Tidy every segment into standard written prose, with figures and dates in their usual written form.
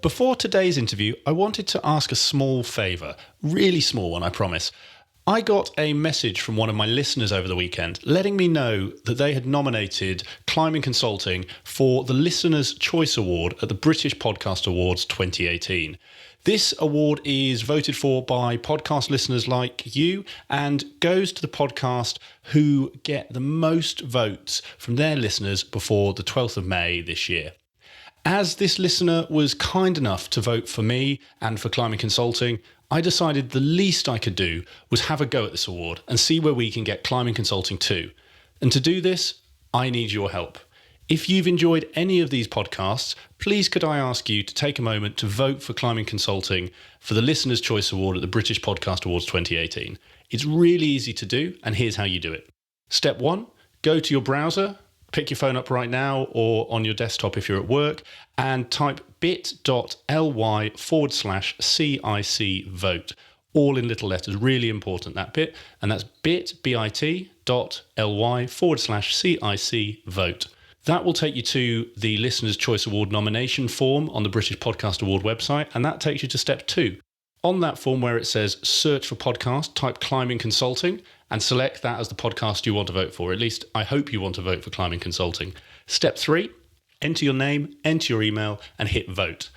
Before today's interview, I wanted to ask a small favour. Really small one, I promise. I got a message from one of my listeners over the weekend letting me know that they had nominated Climbing Consulting for the Listener's Choice Award at the British Podcast Awards 2018. This award is voted for by podcast listeners like you and goes to the podcast who get the most votes from their listeners before the 12th of May this year. As this listener was kind enough to vote for me and for Climbing Consulting, I decided the least I could do was have a go at this award and see where we can get Climbing Consulting to. And to do this, I need your help. If you've enjoyed any of these podcasts, please could I ask you to take a moment to vote for Climbing Consulting for the Listener's Choice Award at the British Podcast Awards 2018. It's really easy to do, and here's how you do it. Step 1, go to your browser, pick your phone up right now or on your desktop if you're at work, and type bit.ly/CIC vote, all in little letters, really important, that bit, and that's bit.ly/CIC vote. That will take you to the Listener's Choice Award nomination form on the British Podcast Award website, and that takes you to step 2. On that form where it says search for podcast, type Climbing Consulting and select that as the podcast you want to vote for. At least I hope you want to vote for Climbing Consulting. Step 3, enter your name, enter your email and hit vote.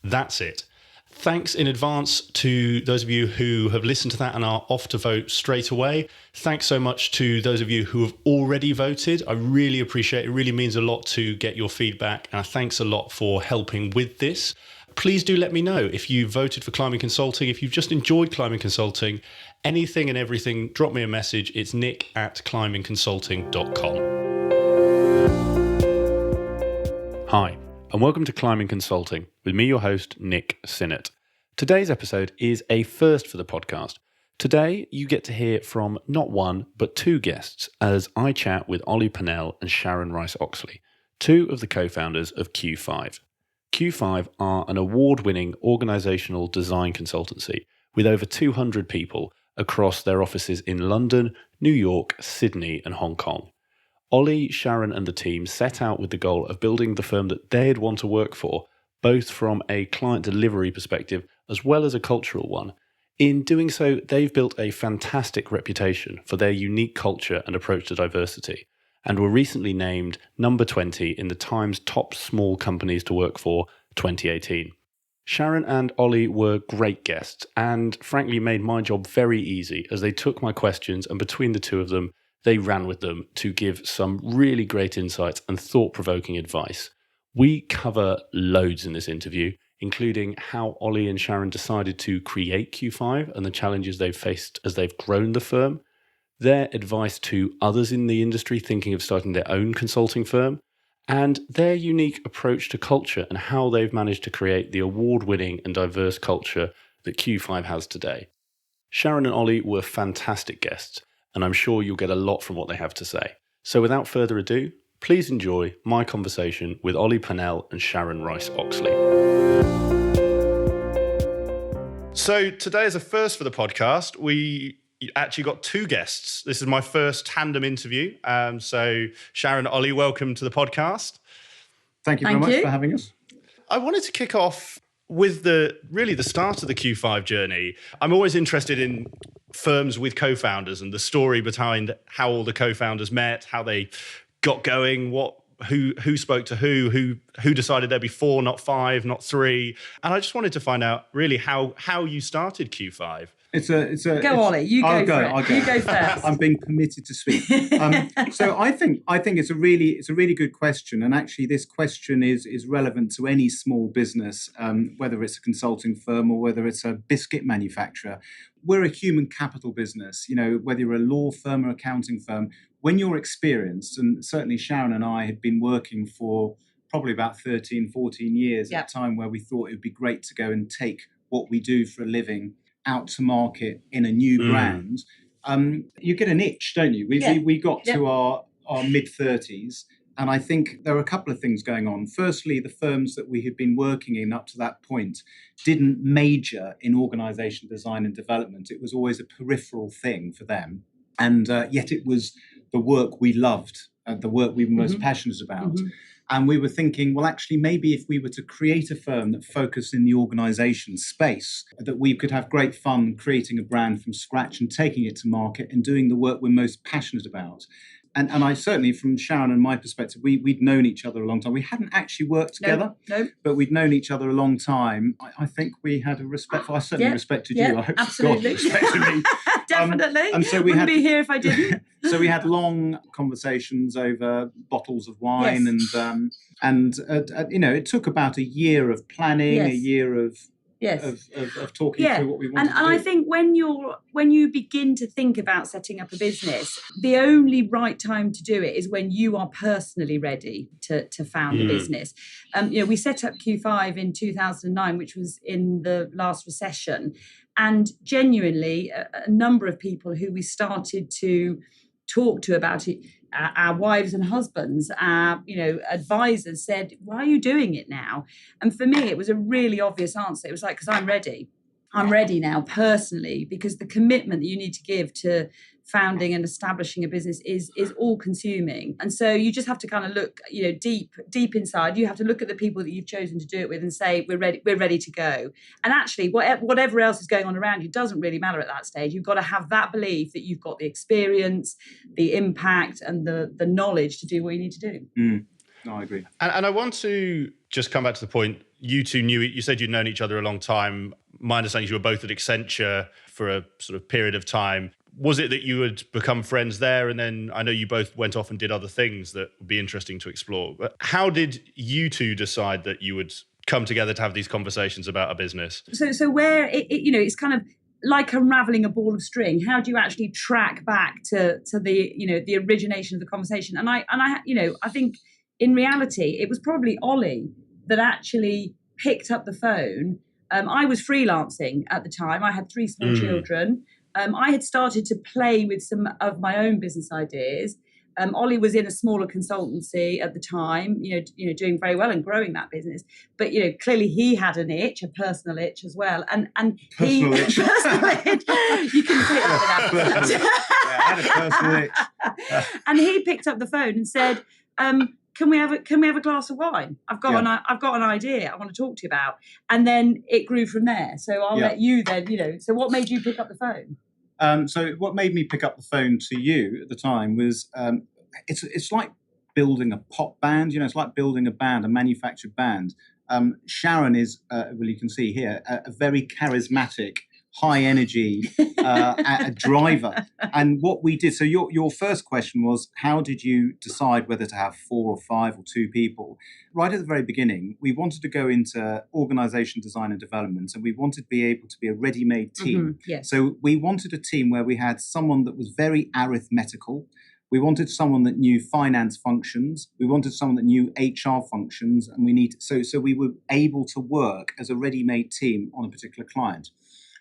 That's it. Thanks in advance to those of you who have listened to that and are off to vote straight away. Thanks so much to those of you who have already voted. I really appreciate it. It really means a lot to get your feedback. And thanks a lot for helping with this. Please do let me know if you voted for Climbing Consulting, if you've just enjoyed Climbing Consulting, anything and everything, drop me a message. It's nick@climbingconsulting.com. Hi, and welcome to Climbing Consulting with me, your host, Nick Sinnott. Today's episode is a first for the podcast. Today, you get to hear from not one, but two guests as I chat with Olly Purnell and Sharon Rice-Oxley, two of the co-founders of Q5. Q5 are an award-winning organisational design consultancy with over 200 people across their offices in London, New York, Sydney and Hong Kong. Olly, Sharon and the team set out with the goal of building the firm that they'd want to work for, both from a client delivery perspective as well as a cultural one. In doing so, they've built a fantastic reputation for their unique culture and approach to diversity, and were recently named number 20 in the Times Top Small Companies to Work For 2018. Sharon and Olly were great guests and frankly made my job very easy as they took my questions and between the two of them, they ran with them to give some really great insights and thought-provoking advice. We cover loads in this interview, including how Olly and Sharon decided to create Q5 and the challenges they've faced as they've grown the firm, their advice to others in the industry thinking of starting their own consulting firm, and their unique approach to culture and how they've managed to create the award-winning and diverse culture that Q5 has today. Sharon and Olly were fantastic guests, and I'm sure you'll get a lot from what they have to say. So without further ado, please enjoy my conversation with Olly Purnell and Sharon Rice-Oxley. So today is a first for the podcast. We actually got two guests. This is my first tandem interview. So Sharon and Olly, welcome to the podcast. Thank you very much for having us. I wanted to kick off with the start of the Q5 journey. I'm always interested in firms with co-founders and the story behind how all the co-founders met, how they got going, who spoke to who decided there'd be 4, not 5, not 3. And I just wanted to find out really how you started Q5. Go, Olly. I'll go. You go first. I'm being permitted to speak. So I think it's a really good question, and actually this question is relevant to any small business, whether it's a consulting firm or whether it's a biscuit manufacturer. We're a human capital business. You know, whether you're a law firm or accounting firm, when you're experienced, and certainly Sharon and I had been working for probably about 13, 14 years at a time where we thought it would be great to go and take what we do for a living out to market in a new brand, you get an itch, don't you? We got to our mid-30s, and I think there are a couple of things going on. Firstly, the firms that we had been working in up to that point didn't major in organisational design and development. It was always a peripheral thing for them, and yet it was the work we loved, the work we were most passionate about. And we were thinking, well, actually, maybe if we were to create a firm that focused in the organisation space, that we could have great fun creating a brand from scratch and taking it to market and doing the work we're most passionate about. And I certainly, from Sharon and my perspective, we'd known each other a long time. We hadn't actually worked together, but we'd known each other a long time. I think we had a respect for, I certainly respected you. I hope God respected me. Definitely. And so Wouldn't be here if I didn't. So we had long conversations over bottles of wine, and it took about a year of planning, a year of talking through what we wanted to do. And I think when you begin to think about setting up a business, the only right time to do it is when you are personally ready to found a business. We set up Q5 in 2009, which was in the last recession, and genuinely a number of people who we started to talk to about it, our wives and husbands, our advisors said, why are you doing it now? And for me, it was a really obvious answer. It was like, because I'm ready. I'm ready now personally, because the commitment that you need to give to founding and establishing a business is all consuming. And so you just have to kind of look, deep inside. You have to look at the people that you've chosen to do it with and say, we're ready to go. And actually, whatever else is going on around you doesn't really matter at that stage. You've got to have that belief that you've got the experience, the impact, and the knowledge to do what you need to do. No, I agree. And I want to just come back to the point. You two you said you'd known each other a long time. My understanding is you were both at Accenture for a sort of period of time. Was it that you had become friends there? And then I know you both went off and did other things that would be interesting to explore. But how did you two decide that you would come together to have these conversations about a business? So where it's kind of like unraveling a ball of string. How do you actually track back to the origination of the conversation? And I think in reality it was probably Olly that actually picked up the phone. I was freelancing at the time. I had 3 small children. I had started to play with some of my own business ideas. Olly was in a smaller consultancy at the time, doing very well and growing that business. But clearly he had an itch, a personal itch as well. And personal itch. Personal itch. You can take that I had a personal itch. And he picked up the phone and said, Can we have a glass of wine? I've got an idea I want to talk to you about. And then it grew from there. So I'll let you then, so what made you pick up the phone? So what made me pick up the phone to you at the time was it's like building a pop band. It's like building a band, a manufactured band. Sharon is, you can see here, a very charismatic, high energy a driver. And what we did, so your first question was, how did you decide whether to have 4 or 5 or 2 people? Right at the very beginning, we wanted to go into organizational design and development, and we wanted to be able to be a ready-made team. Yes. So we wanted a team where we had someone that was very arithmetical. We wanted someone that knew finance functions. We wanted someone that knew HR functions, and so we were able to work as a ready-made team on a particular client.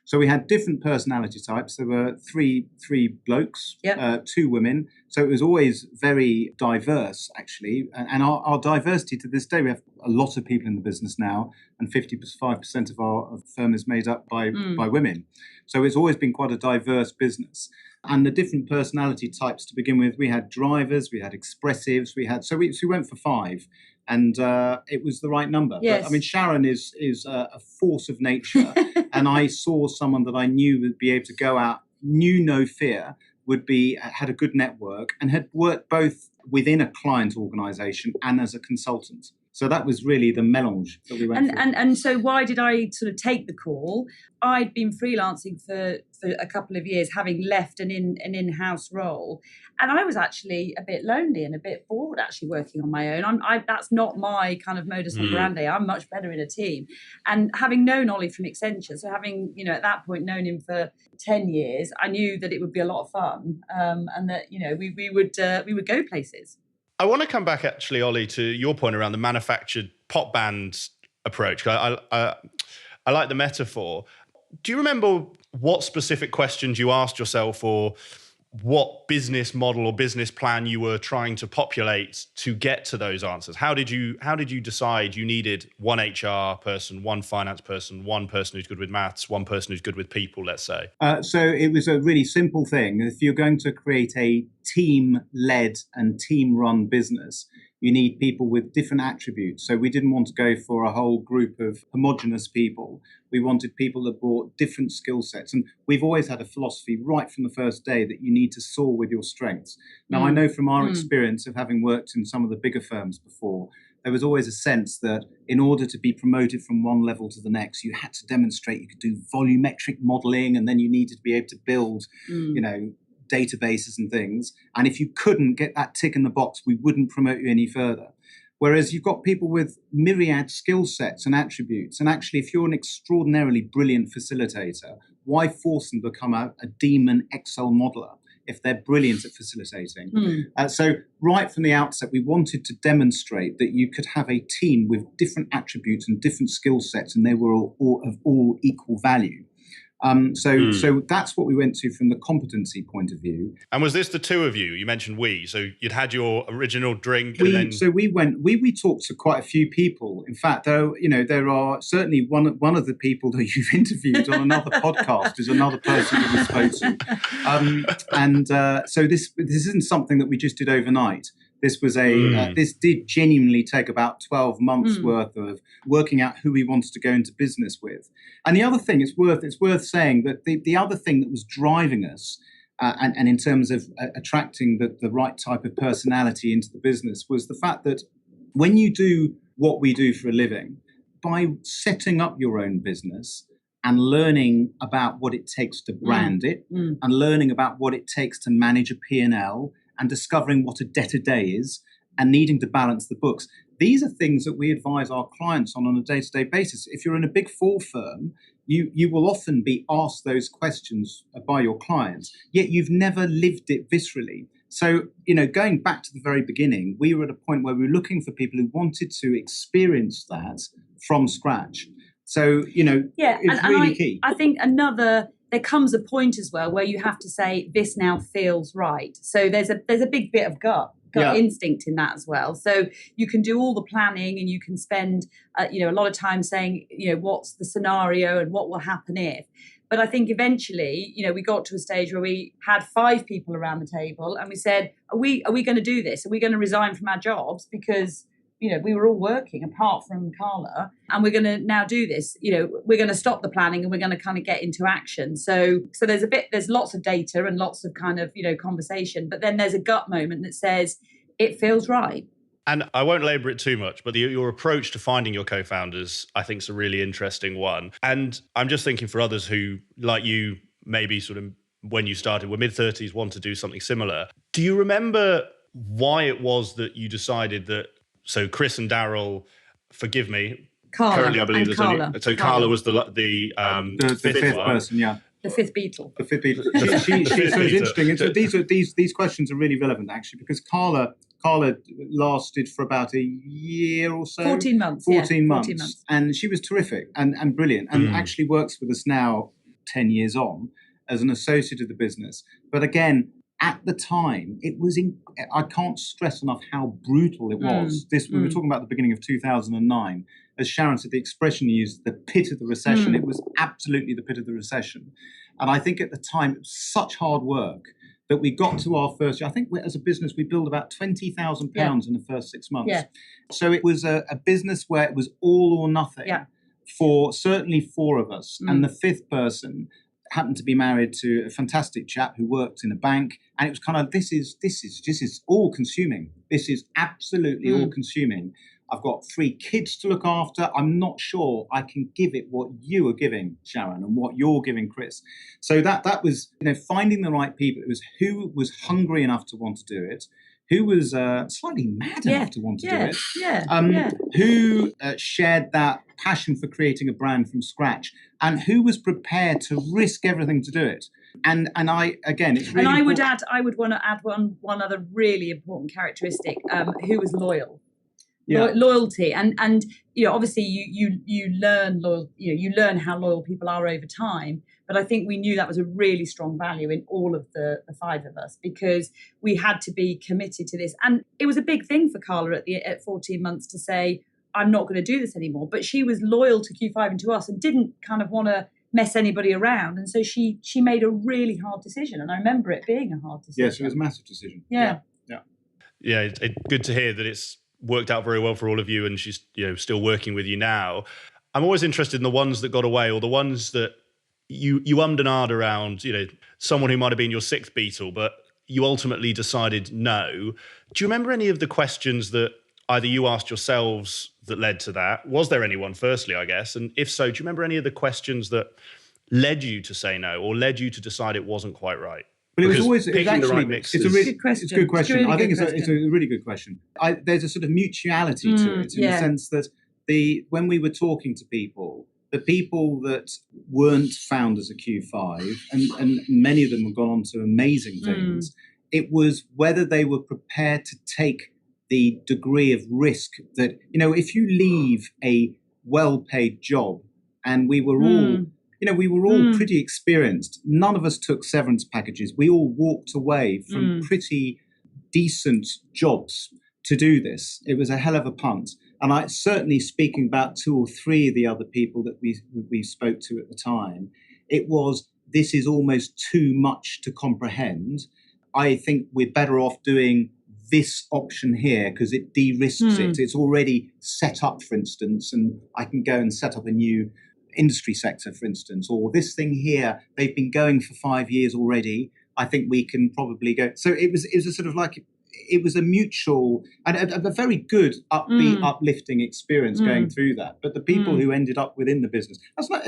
So we had different personality types. There were three blokes, 2 women. So it was always very diverse, actually. And our diversity to this day, we have a lot of people in the business now, and 55% of our firm is made up by women. So it's always been quite a diverse business. And the different personality types to begin with, we had drivers, we had expressives, we went for 5. And it was the right number. Yes. But, I mean, Sharon is a force of nature. And I saw someone that I knew would be able to go out, knew no fear, had a good network, and had worked both within a client organisation and as a consultant. So that was really the melange that we went through. And so why did I sort of take the call? I'd been freelancing for a couple of years, having left an in-house role. And I was actually a bit lonely and a bit bored actually working on my own. That's not my kind of modus operandi. I'm much better in a team. And having known Olly from Accenture, so having, at that point known him for 10 years, I knew that it would be a lot of fun and that, we would go places. I want to come back, actually, Olly, to your point around the manufactured pop band approach. I like the metaphor. Do you remember what specific questions you asked yourself, or what business model or business plan you were trying to populate to get to those answers? How did you decide you needed one HR person, one finance person, one person who's good with maths, one person who's good with people, let's say? So it was a really simple thing. If you're going to create a team-led and team-run business, You need people with different attributes. So we didn't want to go for a whole group of homogenous people. We wanted people that brought different skill sets. And we've always had a philosophy right from the first day that you need to soar with your strengths. Now, I know from our experience of having worked in some of the bigger firms before, there was always a sense that in order to be promoted from one level to the next, you had to demonstrate you could do volumetric modeling, and then you needed to be able to build, databases and things. And if you couldn't get that tick in the box, we wouldn't promote you any further. Whereas you've got people with myriad skill sets and attributes. And actually, if you're an extraordinarily brilliant facilitator, why force them to become a demon Excel modeler if they're brilliant at facilitating? So right from the outset, we wanted to demonstrate that you could have a team with different attributes and different skill sets, and they were all equal value. So that's what we went to from the competency point of view. And was this the two of you? You mentioned we. So you'd had your original drink. So we talked to quite a few people. In fact, there are certainly one of the people that you've interviewed on another podcast is another person that we spoke to. So this isn't something that we just did overnight. This was this did genuinely take about 12 months worth of working out who we wanted to go into business with. And the other thing, it's worth saying that the other thing that was driving us, and in terms of attracting the right type of personality into the business, was the fact that when you do what we do for a living, by setting up your own business and learning about what it takes to brand it, and learning about what it takes to manage a P&L, and discovering what a debtor-day is, and needing to balance the books. These are things that we advise our clients on a day-to-day basis. If you're in a big four firm, you will often be asked those questions by your clients, yet you've never lived it viscerally. So, going back to the very beginning, we were at a point where we were looking for people who wanted to experience that from scratch. So, it's really key. I think there comes a point as well where you have to say, this now feels right. So there's a big bit of gut instinct in that as well. So you can do all the planning, and you can spend, a lot of time saying, what's the scenario and what will happen if. But I think eventually, we got to a stage where we had 5 people around the table, and we said, are we going to do this? Are we going to resign from our jobs? Because we were all working apart from Carla, and we're going to now do this. We're going to stop the planning, and we're going to kind of get into action. So there's lots of data and lots of kind of, conversation, but then there's a gut moment that says it feels right. And I won't labour it too much, but your approach to finding your co-founders, I think, is a really interesting one. And I'm just thinking for others who, like you, maybe sort of when you started, were mid-30s, want to do something similar. Do you remember why it was that you decided that? So Chris and Daryl, forgive me. Carla, currently, I believe there's Carla. only. So Carla was the fifth person, yeah. The fifth Beatle. The fifth Beatle. So it's interesting. And so these questions are really relevant, actually, because Carla lasted for about a year or so. 14 months. 14 months. And she was terrific and brilliant, and actually works with us now 10 years on as an associate of the business. But again, at the time, it was I can't stress enough how brutal it was. We were talking about the beginning of 2009. As Sharon said, the expression you used, the pit of the recession, it was absolutely the pit of the recession. And I think at the time, it was such hard work that we got to our first year. I think as a business, we billed about £20,000 in the first 6 months. Yeah. So it was a business where it was all or nothing for certainly 4 of us. And the 5th person happened to be married to a fantastic chap who worked in a bank, and it was kind of this is all consuming. This is absolutely all consuming. I've got 3 kids to look after. I'm not sure I can give it what you are giving, Sharon, and what you're giving, Chris. So that was finding the right people. It was who was hungry enough to want to do it, who was slightly mad enough to want to do it, who shared that passion for creating a brand from scratch, and who was prepared to risk everything to do it. And I, again, it's really. And I would want to add one other really important characteristic, who was loyal. Loyalty, and obviously you learn you learn how loyal people are over time. But I think we knew that was a really strong value in all of the 5 of us, because we had to be committed to this. And it was a big thing for Carla at 14 months to say, I'm not going to do this anymore. But she was loyal to Q5 and to us, and didn't kind of want to mess anybody around. And so she made a really hard decision. And I remember it being a hard decision. Yes, it was a massive decision. Yeah. It's good to hear that it's worked out very well for all of you, and she's still working with you now. I'm always interested in the ones that got away, or the ones that you ummed and ahed around. Someone who might have been your sixth Beatle, but you ultimately decided no. Do you remember any of the questions that either you asked yourselves that led to that? Was there anyone, firstly, I guess? And if so, do you remember any of the questions that led you to say no, or led you to decide it wasn't quite right? But it was always picking the right mix. It's a really good question. It's a good question. Really I think good it's a really good question. There's a sort of mutuality to it in the sense that when we were talking to people, the people that weren't founders at Q5, and many of them have gone on to amazing things, it was whether they were prepared to take the degree of risk that, if you leave a well-paid job, and we were all pretty experienced. None of us took severance packages. We all walked away from pretty decent jobs to do this. It was a hell of a punt. And I certainly, speaking about 2 or 3 of the other people that we spoke to at the time, it was, this is almost too much to comprehend. I think we're better off doing this option here because it de-risks it. It's already set up, for instance, and I can go and set up a new industry sector, for instance, or this thing here, they've been going for 5 years already. I think we can probably go. So it was a sort of like, it was a mutual and a very good, upbeat, uplifting experience going through that. But the people who ended up within the business, I've got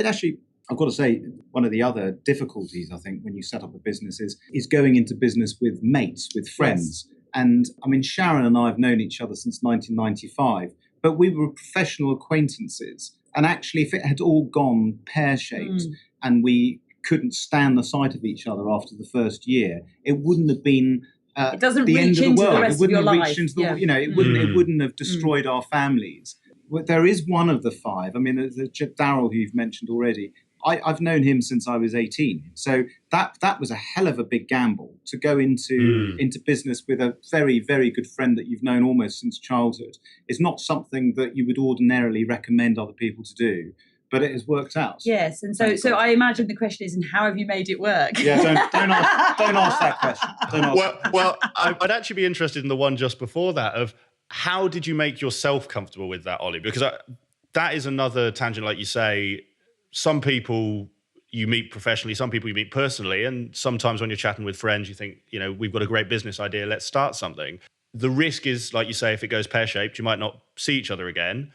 to say, one of the other difficulties, I think, when you set up a business is going into business with mates, with friends. Yes. And I mean, Sharon and I have known each other since 1995, but we were professional acquaintances. And actually, if it had all gone pear-shaped and we couldn't stand the sight of each other after the first year, it wouldn't have been it doesn't the reach end of into the world. the rest It wouldn't of your have life. reached into the, it wouldn't have destroyed our families. But there is one of the 5. I mean, there's Daryl, who you've mentioned already. I've known him since I was 18. So that was a hell of a big gamble to go into business with a very, very good friend that you've known almost since childhood. It's not something that you would ordinarily recommend other people to do, but it has worked out. Yes, and so I imagine the question is, and how have you made it work? Yeah, don't ask that question. Well, I'd actually be interested in the one just before that of how did you make yourself comfortable with that, Ollie? Because that is another tangent, like you say. Some people you meet professionally, some people you meet personally, and sometimes when you're chatting with friends, you think, we've got a great business idea, let's start something. The risk is, like you say, if it goes pear-shaped, you might not see each other again.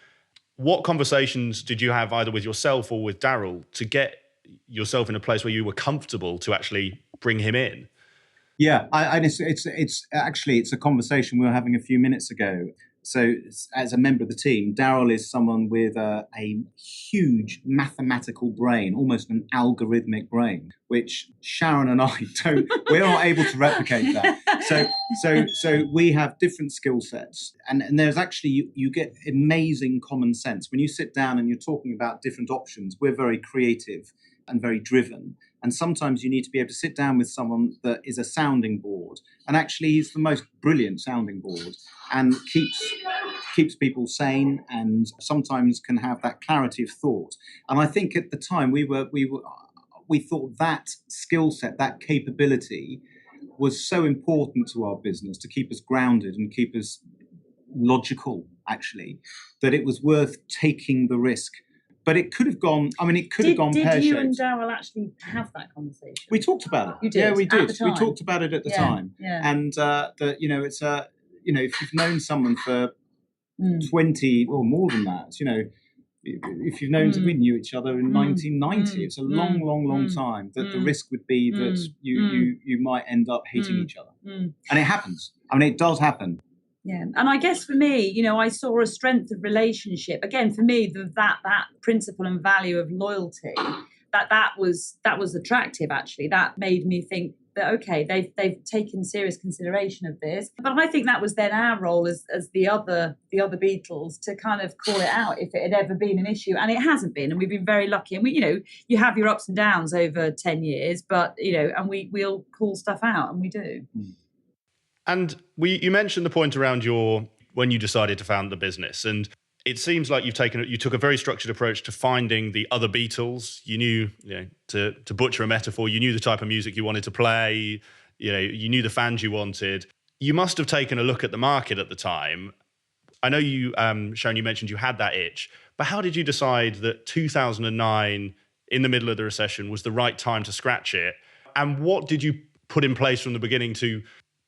What conversations did you have either with yourself or with Daryl to get yourself in a place where you were comfortable to actually bring him in? Yeah, it's a conversation we were having a few minutes ago. So as a member of the team, Daryl is someone with a huge mathematical brain, almost an algorithmic brain, which Sharon and I we're not able to replicate that. So we have different skill sets. And there's actually, you get amazing common sense. When you sit down and you're talking about different options, we're very creative and very driven. And sometimes you need to be able to sit down with someone that is a sounding board. And actually, he's the most brilliant sounding board and keeps people sane and sometimes can have that clarity of thought. And I think at the time we thought that skill set, that capability was so important to our business to keep us grounded and keep us logical, actually, that it was worth taking the risk. But it could have gone, pear-shaped. Did you and Daryl actually have that conversation? We talked about it. You did? Yeah, we did. We talked about it at the time. Yeah. And, it's if you've known someone for 20 or more than that, if you've known, we knew each other in 1990. It's a long time that the risk would be that you might end up hating each other. And it happens. It does happen. Yeah, and I guess for me, I saw a strength of relationship. Again, for me, that principle and value of loyalty, that was attractive. Actually, that made me think that okay, they've taken serious consideration of this. But I think that was then our role as the other Beatles to kind of call it out if it had ever been an issue, and it hasn't been. And we've been very lucky. And we, you have your ups and downs over 10 years, but and we'll call stuff out, and we do. And you mentioned the point around when you decided to found the business, and it seems like you took a very structured approach to finding the other Beatles. You knew, to butcher a metaphor, you knew the type of music you wanted to play. You knew the fans you wanted. You must have taken a look at the market at the time. I know you, Sharon, you mentioned you had that itch, but how did you decide that 2009, in the middle of the recession, was the right time to scratch it? And what did you put in place from the beginning to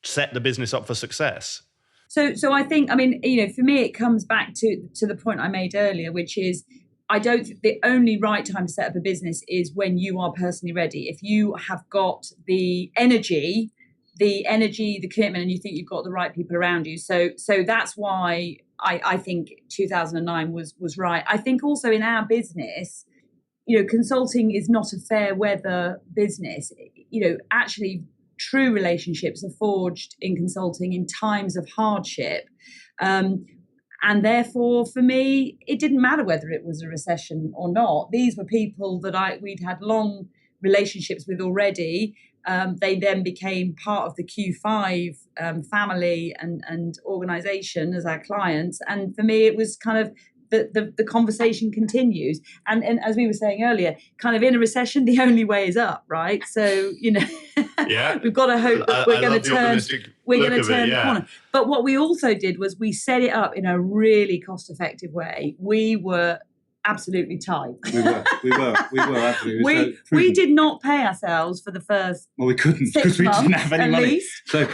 set the business up for success? So I think, I mean, for me, it comes back to the point I made earlier, which is I don't think the only right time to set up a business is when you are personally ready. If you have got the energy, the commitment, and you think you've got the right people around you. So that's why I think 2009 was right. I think also in our business, consulting is not a fair weather business. Actually, true relationships are forged in consulting in times of hardship. And therefore, for me, it didn't matter whether it was a recession or not. These were people that we'd had long relationships with already. They then became part of the Q5 family and organisation as our clients. And for me, it was kind of the conversation continues. And as we were saying earlier, kind of in a recession, the only way is up, right? So, Yeah. we've got to hope that we're going to turn the corner. But what we also did was we set it up in a really cost-effective way. We were absolutely tight. We were absolutely. We did not pay ourselves for the first. Well, we couldn't 6 because we months, didn't have any at money. Least. So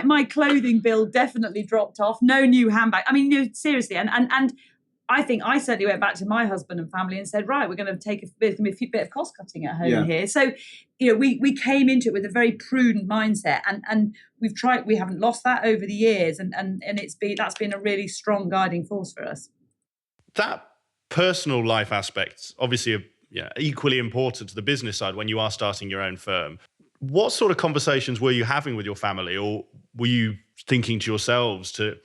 my clothing bill definitely dropped off. No new handbag. I mean, seriously, and I think I certainly went back to my husband and family and said, right, we're going to take a bit of cost cutting at home here. So, we came into it with a very prudent mindset, and we've tried. We haven't lost that over the years, and that's been a really strong guiding force for us. That personal life aspects obviously are equally important to the business side when you are starting your own firm. What sort of conversations were you having with your family, or were you thinking to yourselves to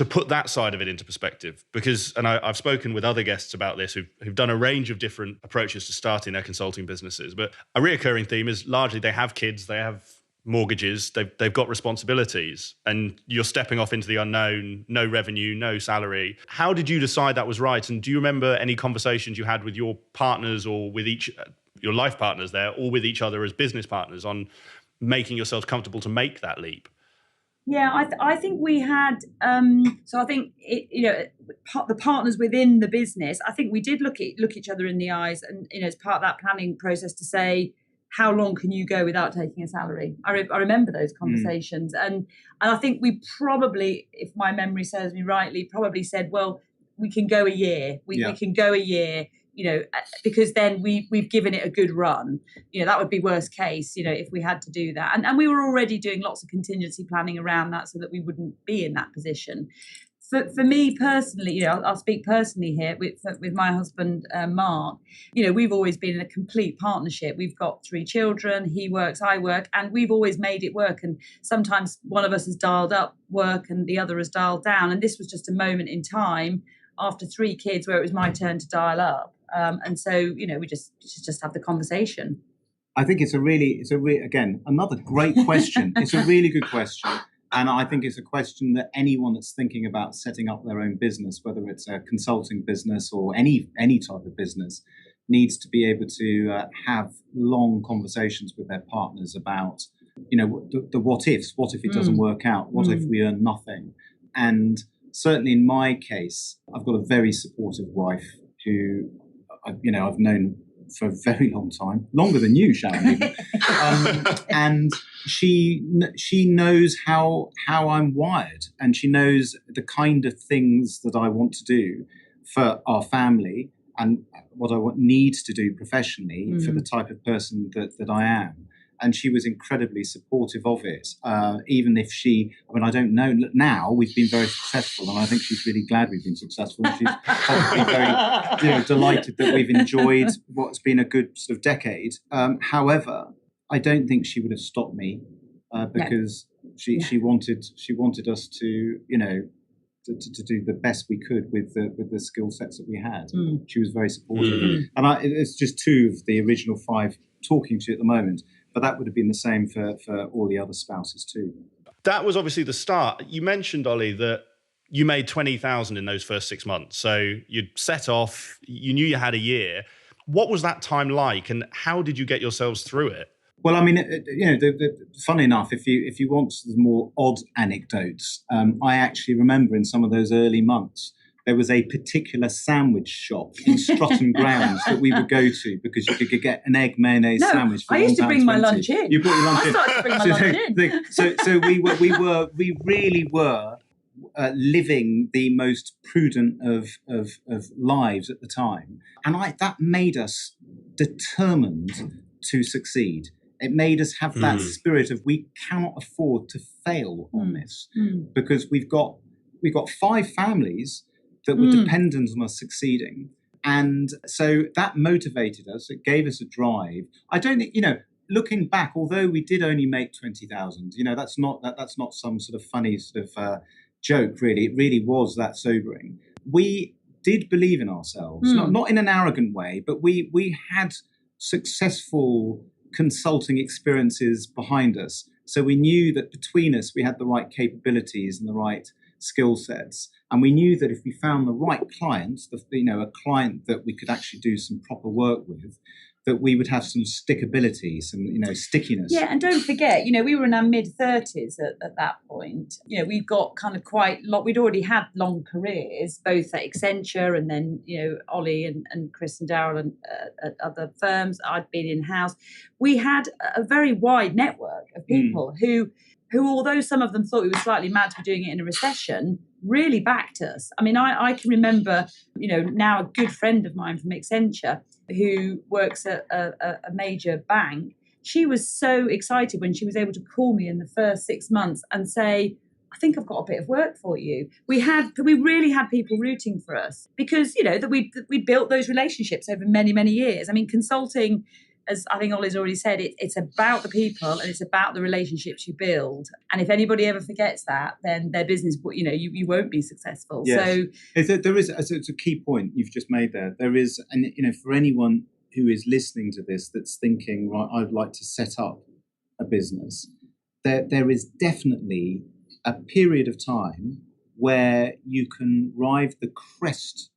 put that side of it into perspective? Because, and I've spoken with other guests about this who've done a range of different approaches to starting their consulting businesses, but a reoccurring theme is largely they have kids, they have mortgages, they've got responsibilities, and you're stepping off into the unknown, no revenue, no salary. How did you decide that was right? And do you remember any conversations you had with your partners or with your life partners there, or with each other as business partners on making yourselves comfortable to make that leap? Yeah, I think we had. So I think the partners within the business. I think we did look each other in the eyes, and as part of that planning process to say, how long can you go without taking a salary? I remember those conversations, and I think we probably, if my memory serves me rightly, probably said, well, we can go a year. We can go a year. Because then we've given it a good run. That would be worst case, if we had to do that. And we were already doing lots of contingency planning around that so that we wouldn't be in that position. For me personally, I'll speak personally here with my husband, Mark. We've always been in a complete partnership. We've got 3 children. He works, I work, and we've always made it work. And sometimes one of us has dialed up work and the other has dialed down. And this was just a moment in time after 3 kids where it was my turn to dial up. And so, we just have the conversation. I think it's again, another great question. It's a really good question. And I think it's a question that anyone that's thinking about setting up their own business, whether it's a consulting business or any type of business, needs to be able to have long conversations with their partners about, the what ifs. What if it doesn't work out? What if we earn nothing? And certainly in my case, I've got a very supportive wife who, I've known for a very long time, longer than you, Sharon, even. And she knows how I'm wired, and she knows the kind of things that I want to do for our family and what I need to do professionally for the type of person that I am. And she was incredibly supportive of it, even if I don't know, now we've been very successful, and I think she's really glad we've been successful. And she's probably very delighted that we've enjoyed what's been a good sort of decade. However, I don't think she would have stopped me because she wanted us to, to do the best we could with the skill sets that we had. She was very supportive. And it's just 2 of the original 5 talking to you at the moment. But that would have been the same for all the other spouses too. That was obviously the start. You mentioned, Olly, that you made 20,000 in those first 6 months. So you'd set off, you knew you had a year. What was that time like, and how did you get yourselves through it? Well, I mean, funny enough, if you want some more odd anecdotes, I actually remember in some of those early months, there was a particular sandwich shop in Stratton Grounds that we would go to because you could get an egg mayonnaise sandwich for I used to bring my £1.20. lunch in. You brought your lunch I in. started to bring my lunch in. So we really were living the most prudent of lives at the time, and that made us determined to succeed. It made us have that spirit of we cannot afford to fail on this because we've got 5 families that were dependent on us succeeding. And so that motivated us. It gave us a drive. I don't think, looking back, although we did only make 20,000, that's not some sort of funny sort of joke, really. It really was that sobering. We did believe in ourselves, not in an arrogant way, but we had successful consulting experiences behind us. So we knew that between us, we had the right capabilities and the right skill sets. And we knew that if we found the right client, a client that we could actually do some proper work with, that we would have some stickability, some, stickiness. Yeah, and don't forget, we were in our mid-30s at that point. We've got kind of we'd already had long careers, both at Accenture and then, Ollie and Chris and Darryl and at other firms. I'd been in-house. We had a very wide network of people who, although some of them thought we were slightly mad to be doing it in a recession, really backed us. I mean, I can remember, now a good friend of mine from Accenture who works at a major bank. She was so excited when she was able to call me in the first 6 months and say, I think I've got a bit of work for you. We really had people rooting for us because, that we built those relationships over many, many years. I mean, consulting, as I think Ollie's already said, it's about the people and it's about the relationships you build. And if anybody ever forgets that, then their business, you won't be successful. Yes. So it's a key point you've just made there. There is, and for anyone who is listening to this that's thinking, right, I'd like to set up a business, there is definitely a period of time where you can ride the crest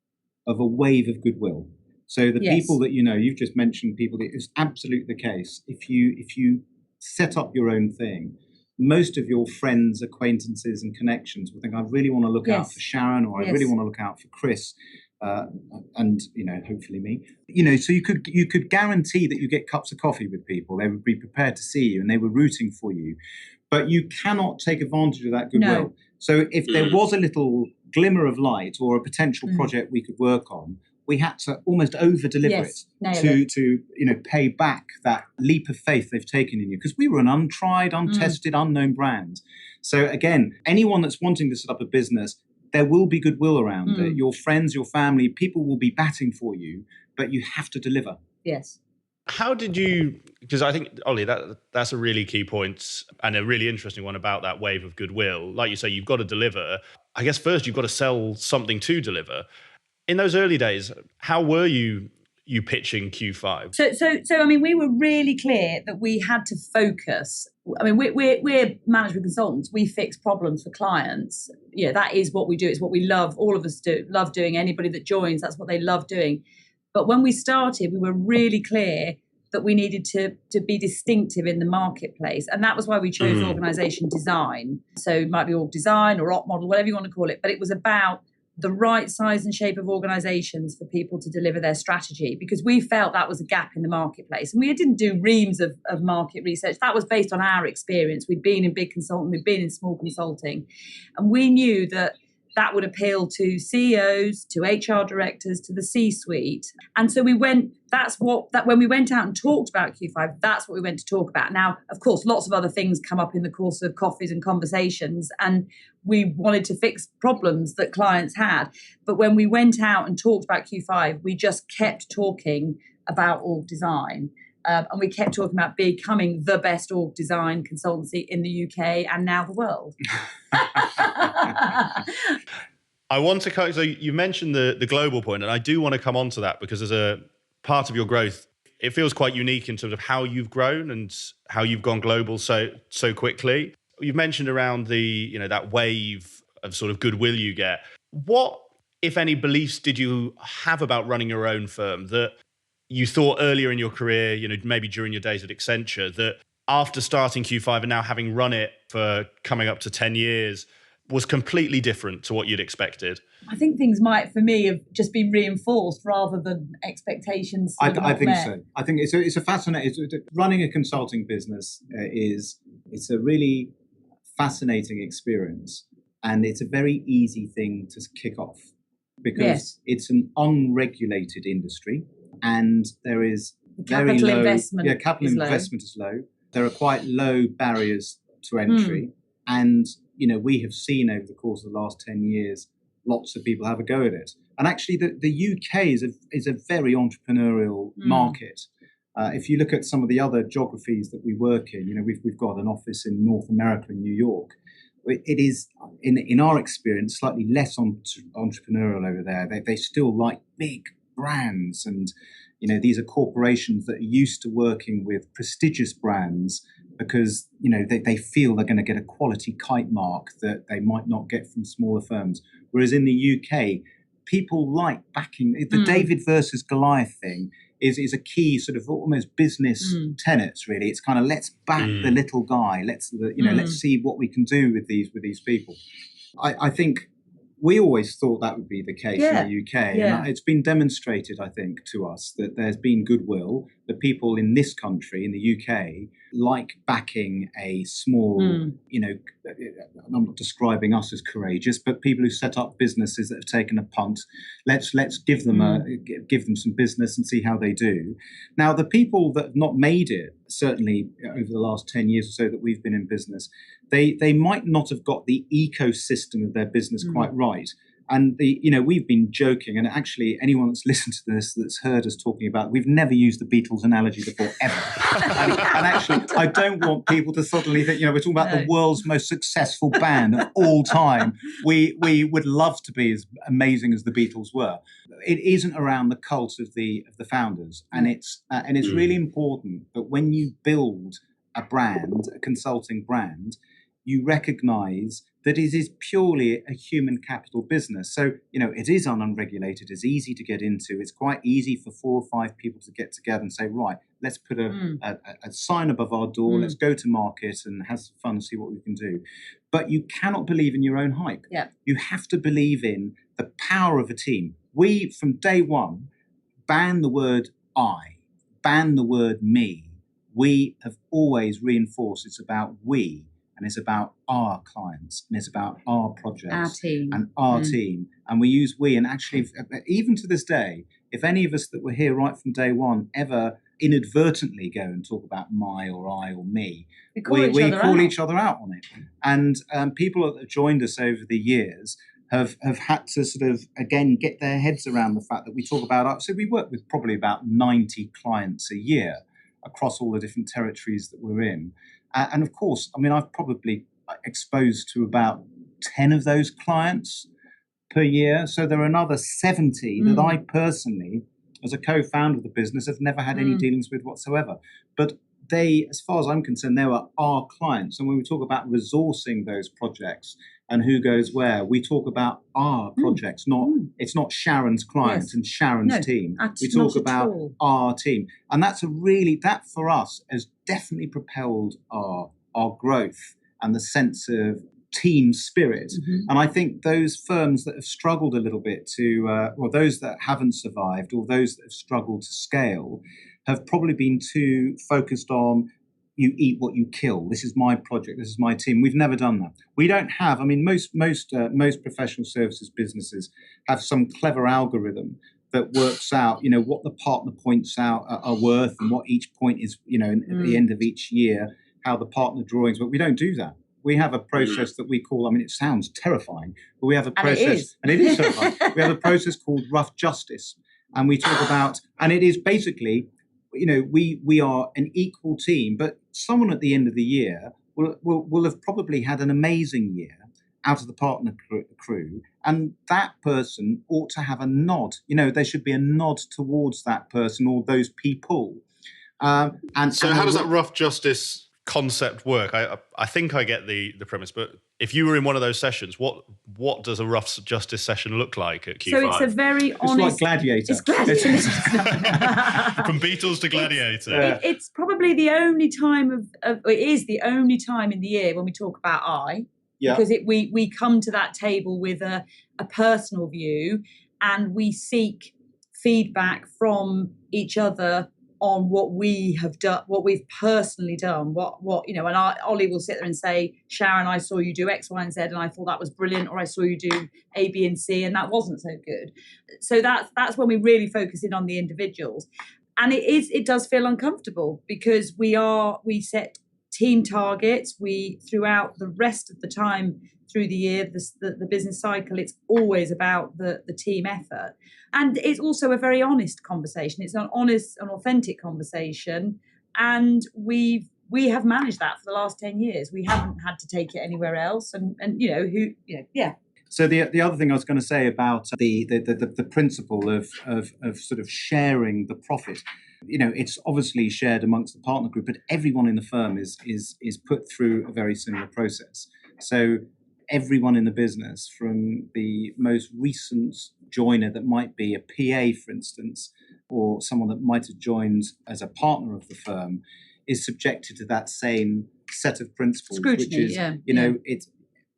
of a wave of goodwill. So the people that you've just mentioned people that it's absolutely the case. If you set up your own thing, most of your friends, acquaintances, and connections will think, I really want to look out for Sharon, or I really want to look out for Chris, and hopefully me. So you could guarantee that you get cups of coffee with people. They would be prepared to see you, and they were rooting for you. But you cannot take advantage of that goodwill. No. So if there was a little glimmer of light or a potential project we could work on, we had to almost over-deliver it to pay back that leap of faith they've taken in you, because we were an untried, untested, unknown brand. So again, anyone that's wanting to set up a business, there will be goodwill around it. Your friends, your family, people will be batting for you, but you have to deliver. Yes. How did you, because I think, Ollie, that's a really key point and a really interesting one about that wave of goodwill. Like you say, you've got to deliver. I guess first you've got to sell something to deliver. In those early days, how were you pitching Q5? So I mean, we were really clear that we had to focus. I mean, we're management consultants. We fix problems for clients. That is what we do. It's what we love. All of us love doing. Anybody that joins, that's what they love doing. But when we started, we were really clear that we needed to be distinctive in the marketplace. And that was why we chose Organisational Design. So it might be org design or op model, whatever you want to call it. But it was about the right size and shape of organisations for people to deliver their strategy, because we felt that was a gap in the marketplace. And we didn't do reams of market research. That was based on our experience. We'd been in big consulting, we'd been in small consulting. And we knew that would appeal to CEOs, to HR directors, to the C-suite. And so when we went out and talked about Q5, that's what we went to talk about. Now, of course, lots of other things come up in the course of coffees and conversations, and we wanted to fix problems that clients had. But when we went out and talked about Q5, we just kept talking about org design. And we kept talking about becoming the best org design consultancy in the UK and now the world. I want to, so you mentioned the global point, and I do want to come on to that because as a part of your growth, it feels quite unique in terms of how you've grown and how you've gone global so quickly. You've mentioned around the, that wave of sort of goodwill you get. What, if any, beliefs did you have about running your own firm that you thought earlier in your career, maybe during your days at Accenture, that after starting Q5 and now having run it for coming up to 10 years was completely different to what you'd expected? I think things might, for me, have just been reinforced rather than expectations. I think so. I think it's a fascinating. Running a consulting business it's a really fascinating experience, and it's a very easy thing to kick off because it's an unregulated industry, and there is very low investment. Capital investment is low. There are quite low barriers to entry, and we have seen over the course of the last 10 years. Lots of people have a go at it. And actually, the UK is a very entrepreneurial market. If you look at some of the other geographies that we work in, we've got an office in North America, in New York. It is, in our experience, slightly less entrepreneurial over there. They still like big brands, and these are corporations that are used to working with prestigious brands because they feel they're going to get a quality kite mark that they might not get from smaller firms. Whereas in the UK, people like backing. The David versus Goliath thing is a key sort of almost business tenets. Really, it's kind of let's back the little guy. Let's see what we can do with these people. I think we always thought that would be the case in the UK. Yeah. And it's been demonstrated, I think, to us that there's been goodwill, that people in this country, in the UK, like backing a small, I'm not describing us as courageous, but people who set up businesses that have taken a punt. Let's give them some business and see how they do. Now, the people that have not made it, certainly over the last 10 years or so that we've been in business, they might not have got the ecosystem of their business quite right. And we've been joking, and actually anyone that's listened to this, that's heard us talking about, we've never used the Beatles analogy before, ever. and actually, I don't want people to suddenly think, we're talking about the world's most successful band of all time. We would love to be as amazing as the Beatles were. It isn't around the cult of the founders, and it's really important that when you build a brand, a consulting brand, you recognise that it is purely a human capital business. So, it is unregulated, it's easy to get into, it's quite easy for 4 or 5 people to get together and say, right, let's put a sign above our door, let's go to market and have some fun and see what we can do. But you cannot believe in your own hype. Yeah. You have to believe in the power of a team. We, from day one, ban the word I, ban the word me. We have always reinforced it's about we. And it's about our clients, and it's about our projects, our team, and our team. And we use we. And actually, even to this day, if any of us that were here right from day one ever inadvertently go and talk about my or I or me, we call each other out on it. And people that have joined us over the years have had to sort of, again, get their heads around the fact that we talk about, so we work with probably about 90 clients a year across all the different territories that we're in. And of course, I've probably exposed to about 10 of those clients per year. So there are another 70 that I personally, as a co-founder of the business, have never had any dealings with whatsoever. But they, as far as I'm concerned, they were our clients. And when we talk about resourcing those projects and who goes where, we talk about our projects, it's not Sharon's clients and Sharon's team. We talk about our team. And that for us has definitely propelled our growth and the sense of team spirit. And I think those firms that have struggled a little bit or those that haven't survived, or those that have struggled to scale, have probably been too focused on, you eat what you kill. This is my project. This is my team. We've never done that. We don't have. Most professional services businesses have some clever algorithm that works out, what the partner points out are worth, and what each point is, at the end of each year, how the partner drawings. But we don't do that. We have a process that we call. It sounds terrifying, but we have a process, and it is terrifying. We have a process called rough justice, and we talk about, and it is basically, we are an equal team, but someone at the end of the year will have probably had an amazing year out of the partner crew, and that person ought to have a nod. There should be a nod towards that person or those people. How does that rough justice concept work? I think I get the premise, but if you were in one of those sessions, what what does a rough justice session look like at Q5? So it's a very honest... It's like Gladiator. It's Gladiator. From Beatles to Gladiator. It's probably the only time it is the only time in the year when we talk about because we come to that table with a personal view, and we seek feedback from each other on what we have done, what we've personally done, and Olly will sit there and say, Sharon, I saw you do X, Y, and Z, and I thought that was brilliant, or I saw you do A, B, and C, and that wasn't so good. So that's when we really focus in on the individuals. And it does feel uncomfortable, because we set team targets. Throughout the rest of the time through the year, the business cycle, it's always about the team effort. And it's also a very honest conversation. It's an honest and authentic conversation. And we have managed that for the last 10 years. We haven't had to take it anywhere else. Yeah. So the other thing I was going to say about the principle of sort of sharing the profit, it's obviously shared amongst the partner group, but everyone in the firm is put through a very similar process. So everyone in the business, from the most recent joiner that might be a PA, for instance, or someone that might have joined as a partner of the firm, is subjected to that same set of principles. Scrutiny, which is, it's,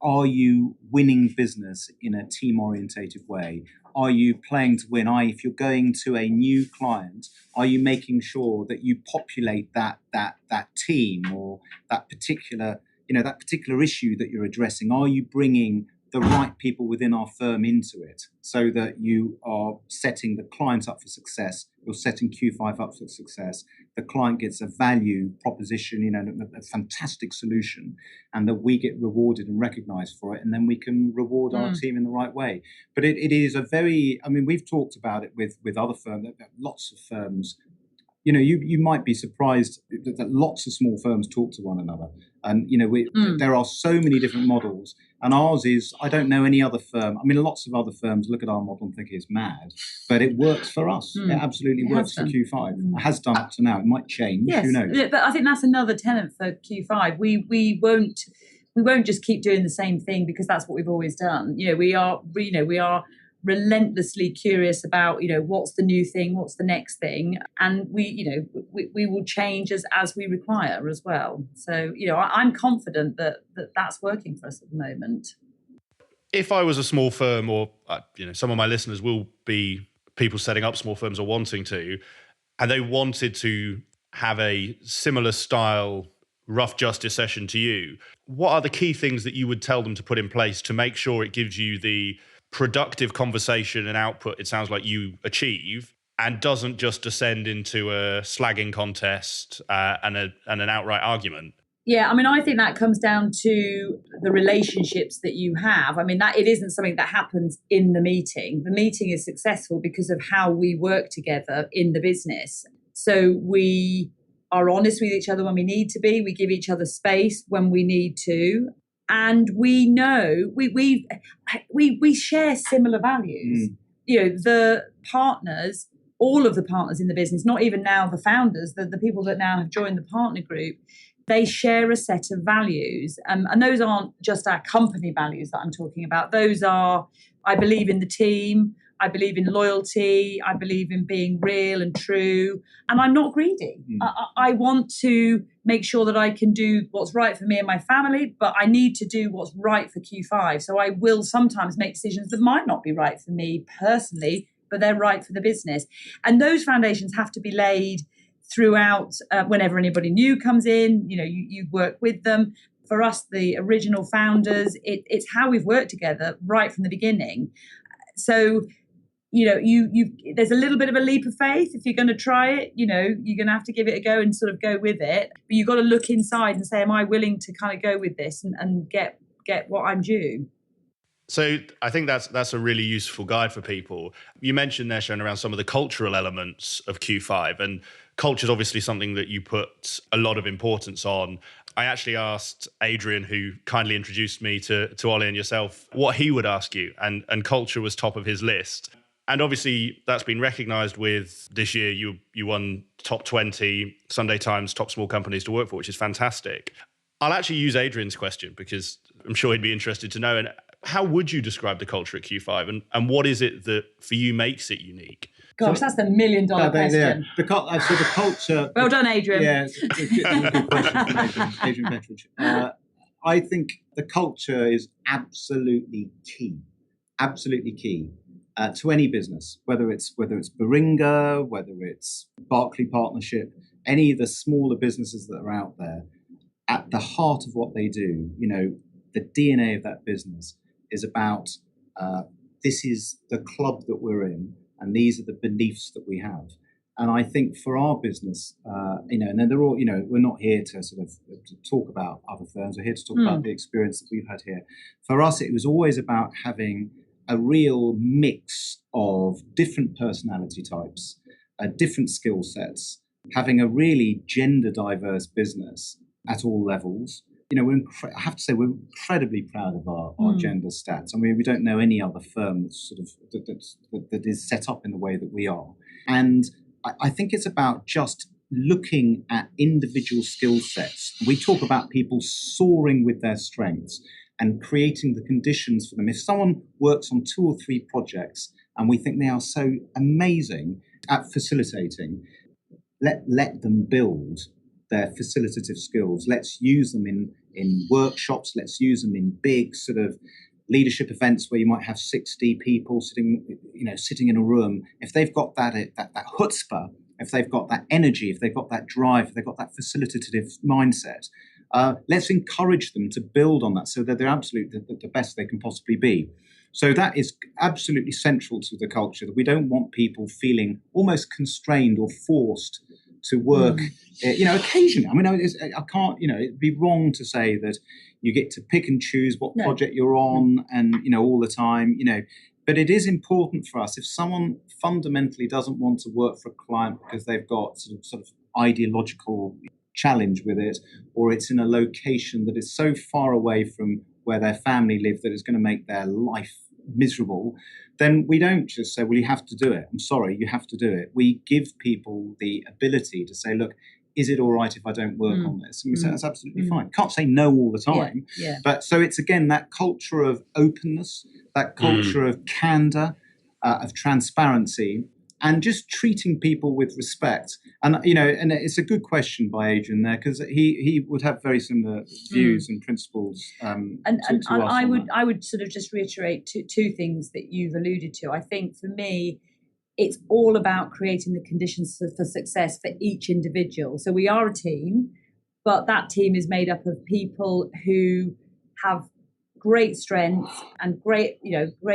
are you winning business in a team-orientated way? Are you playing to win? If you're going to a new client, are you making sure that you populate that team, or that particular issue that you're addressing? Are you bringing the right people within our firm into it, so that you are setting the client up for success? You're setting Q5 up for success. The client gets a value proposition, a fantastic solution, and that we get rewarded and recognized for it, and then we can reward our team in the right way. But it is a very, we've talked about it with other firms, lots of firms. You might be surprised that lots of small firms talk to one another. And, there are so many different models. And ours is, I don't know any other firm. Lots of other firms look at our model and think it's mad, but it works for us. It absolutely works for Q5. It has done up to now. It might change. Yes. Who knows? But I think that's another tenet for Q5. We won't just keep doing the same thing because that's what we've always done. We are relentlessly curious about what's the new thing, what's the next thing, and we will change as we require as well. So I'm confident that that's working for us at the moment. If I was a small firm, or some of my listeners will be people setting up small firms or wanting to, and they wanted to have a similar style rough justice session to you, what are the key things that you would tell them to put in place to make sure it gives you the productive conversation and output it sounds like you achieve, and doesn't just descend into a slagging contest and an outright argument? Yeah, I think that comes down to the relationships that you have. That it isn't something that happens in the meeting. The meeting is successful because of how we work together in the business. So we are honest with each other when we need to be. We give each other space when we need to. And we know we share similar values. The partners, all of the partners in the business, not even now the founders, the people that now have joined the partner group, they share a set of values. And those aren't just our company values that I'm talking about. Those are, I believe in the team, I believe in loyalty, I believe in being real and true, and I'm not greedy. I want to make sure that I can do what's right for me and my family, but I need to do what's right for Q5. So I will sometimes make decisions that might not be right for me personally, but they're right for the business. And those foundations have to be laid throughout whenever anybody new comes in. You work with them. For us, the original founders, it's how we've worked together right from the beginning. So there's a little bit of a leap of faith if you're going to try it. You're going to have to give it a go and sort of go with it. But you've got to look inside and say, am I willing to kind of go with this and get what I'm due? So I think that's a really useful guide for people. You mentioned there, Sharon, around some of the cultural elements of Q5, and culture is obviously something that you put a lot of importance on. I actually asked Adrian, who kindly introduced me to Olly and yourself, what he would ask you, and culture was top of his list. And obviously that's been recognised with this year. You won top 20 Sunday Times top small companies to work for, which is fantastic. I'll actually use Adrian's question because I'm sure he'd be interested to know. And How would you describe the culture at Q5, and what is it that for you makes it unique? Gosh, that's the $1 million question. So the culture. Well done, Adrian. Yeah, it's a good question from Adrian Petridge. I think the culture is absolutely key to any business, whether it's Baringa, whether it's Barclay Partnership, any of the smaller businesses that are out there. At the heart of what they do, the DNA of that business is about this is the club that we're in, and these are the beliefs that we have. And I think for our business, and they're all, we're not here to sort of to talk about other firms. We're here to talk about the experience that we've had here. For us, it was always about having a real mix of different personality types, different skill sets, having a really gender diverse business at all levels. I have to say we're incredibly proud of our gender stats. I mean, we don't know any other firm that's sort of that is set up in the way that we are. And I think it's about just looking at individual skill sets. We talk about people soaring with their strengths and creating the conditions for them. If someone works on 2 or 3 projects and we think they are so amazing at facilitating, let them build their facilitative skills. Let's use them in workshops. Let's use them in big sort of leadership events where you might have 60 people sitting in a room. If they've got that chutzpah, if they've got that energy, if they've got that drive, if they've got that facilitative mindset, let's encourage them to build on that so that they're absolutely the best they can possibly be. So that is absolutely central to the culture, that we don't want people feeling almost constrained or forced to work, occasionally. I mean, I can't, it'd be wrong to say that you get to pick and choose what project you're on and, all the time, but it is important for us. If someone fundamentally doesn't want to work for a client because they've got sort of ideological challenge with it, or it's in a location that is so far away from where their family live that it's going to make their life miserable, then we don't just say, well, you have to do it. I'm sorry, you have to do it. We give people the ability to say, look, is it all right if I don't work on this? And we say, that's absolutely fine. Can't say no all the time. Yeah. But so it's, again, that culture of openness, that culture of candor, of transparency, and just treating people with respect. And, and it's a good question by Adrian there, because he would have very similar views and principles. And I would sort of just reiterate two things that you've alluded to. I think for me, it's all about creating the conditions for success for each individual. So we are a team, but that team is made up of people who have great strengths and great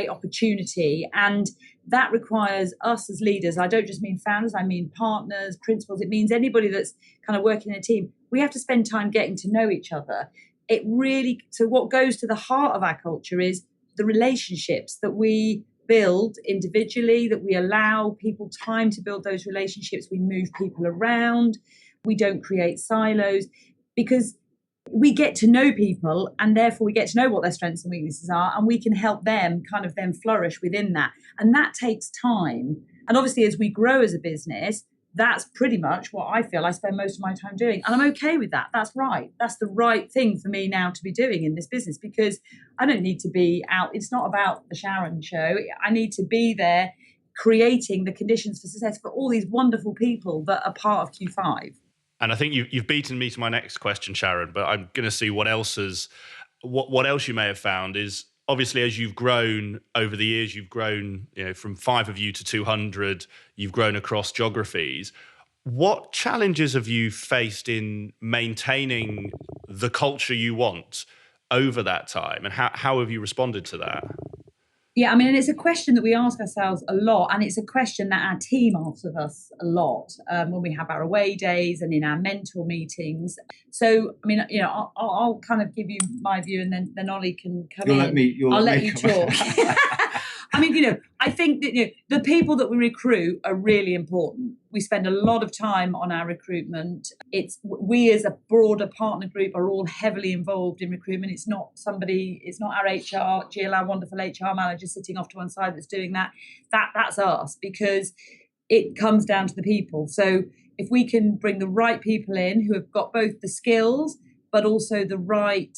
opportunity. And that requires us as leaders. I don't just mean founders, I mean partners, principals. It means anybody that's kind of working in a team. We have to spend time getting to know each other. So what goes to the heart of our culture is the relationships that we build individually, that we allow people time to build those relationships. We move people around. We don't create silos, because we get to know people, and therefore we get to know what their strengths and weaknesses are, and we can help them kind of then flourish within that. And that takes time. And obviously, as we grow as a business, that's pretty much what I feel I spend most of my time doing. And I'm okay with that. That's right. That's the right thing for me now to be doing in this business, because I don't need to be out. It's not about the Sharon show. I need to be there creating the conditions for success for all these wonderful people that are part of Q5. And I think you've beaten me to my next question, Sharon, but I'm going to see what else you may have found is, obviously, as you've grown over the years, you've grown from 5 of you to 200, you've grown across geographies. What challenges have you faced in maintaining the culture you want over that time? And how have you responded to that? Yeah, I mean, and it's a question that we ask ourselves a lot, and it's a question that our team asks of us a lot when we have our away days and in our mentor meetings. So, I mean, I'll kind of give you my view, and then Olly can come in. I'll let you talk. I mean, I think that the people that we recruit are really important. We spend a lot of time on our recruitment. We as a broader partner group are all heavily involved in recruitment. It's not our HR, Jill, our wonderful HR manager, sitting off to one side that's doing that. That's us, because it comes down to the people. So if we can bring the right people in who have got both the skills but also the right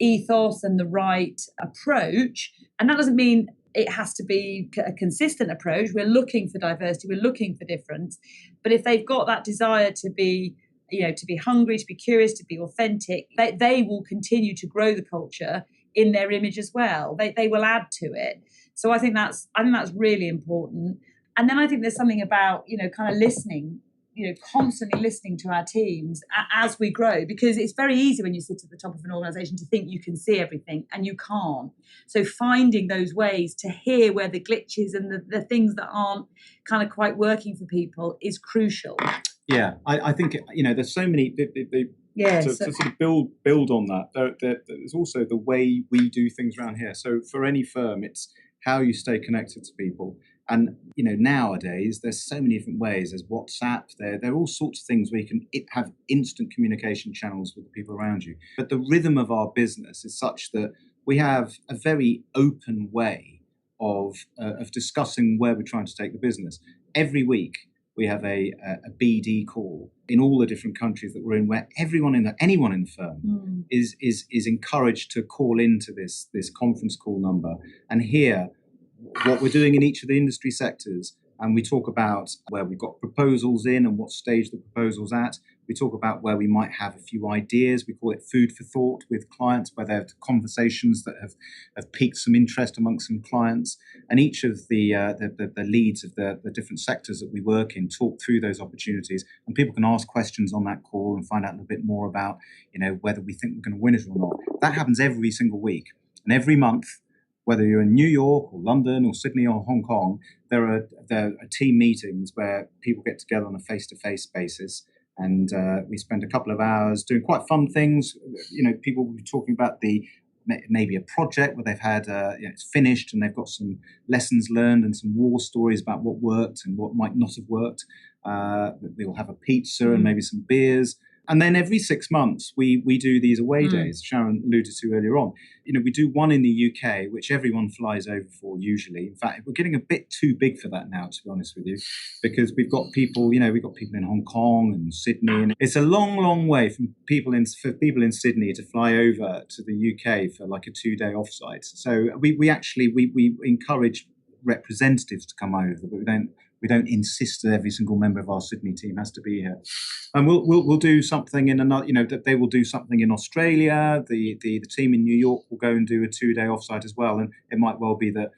ethos and the right approach. And that doesn't mean it has to be a consistent approach. We're looking for diversity, we're looking for difference. But if they've got that desire to be, to be hungry, to be curious, to be authentic, they will continue to grow the culture in their image as well. They will add to it. So I think that's really important. And then I think there's something about, kind of listening, constantly listening to our teams as we grow, because it's very easy when you sit at the top of an organisation to think you can see everything, and you can't. So finding those ways to hear where the glitches and the things that aren't kind of quite working for people is crucial. Yeah, I think, there's so many... To sort of build on that, there's also the way we do things around here. So for any firm, it's how you stay connected to people. And, nowadays, there's so many different ways. There's WhatsApp, there are all sorts of things where you can have instant communication channels with the people around you. But the rhythm of our business is such that we have a very open way of discussing where we're trying to take the business. Every week, we have a BD call in all the different countries that we're in, where anyone in the firm is encouraged to call into this conference call number and hear what we're doing in each of the industry sectors. And we talk about where we've got proposals in and what stage the proposal's at. We talk about where we might have a few ideas. We call it food for thought with clients, where there are conversations that have piqued some interest amongst some clients. And each of the leads of the different sectors that we work in talk through those opportunities. And people can ask questions on that call and find out a little bit more about, whether we think we're going to win it or not. That happens every single week. And every month, whether you're in New York or London or Sydney or Hong Kong, there are team meetings where people get together on a face-to-face basis, and we spend a couple of hours doing quite fun things. People will be talking about maybe a project where they've had it's finished and they've got some lessons learned and some war stories about what worked and what might not have worked. We'll have a pizza and maybe some beers. And then every 6 months, we do these away days, Sharon alluded to earlier on. We do one in the UK, which everyone flies over for usually. In fact, we're getting a bit too big for that now, to be honest with you, because we've got people, we've got people in Hong Kong and Sydney. And it's a long, long way for people in Sydney to fly over to the UK for like a 2-day offsite. So we encourage representatives to come over, but we don't insist that every single member of our Sydney team has to be here. And we'll do something in another, that they will do something in Australia. The team in New York will go and do a 2-day offsite as well. And it might well be that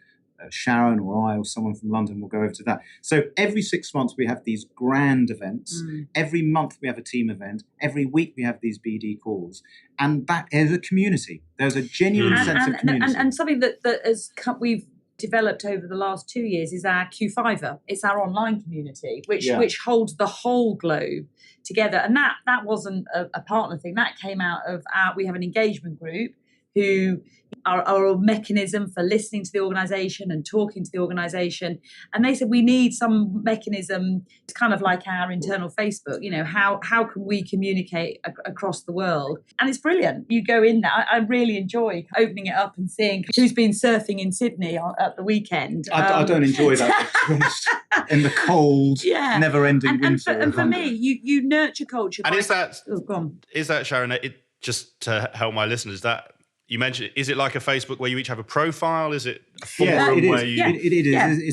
Sharon or I or someone from London will go over to that. So every 6 months we have these grand events. Every month we have a team event. Every week we have these BD calls. And that is a community. There's a genuine sense of community. And something that we've developed over the last 2 years is our Q5er. It's our online community, which holds the whole globe together. And that wasn't a partner thing. That came out of we have an engagement group who are a mechanism for listening to the organisation and talking to the organisation. And they said, we need some mechanism. It's kind of like our internal Facebook. How can we communicate across the world? And it's brilliant. You go in there. I really enjoy opening it up and seeing who's been surfing in Sydney at the weekend. I don't enjoy that, to be honest. In the cold, never-ending winter. And for me, you nurture culture. And is that, go on. Is that, Sharon, just to help my listeners, that you mentioned, is it like a Facebook where you each have a profile? Is it a forum where you... It is.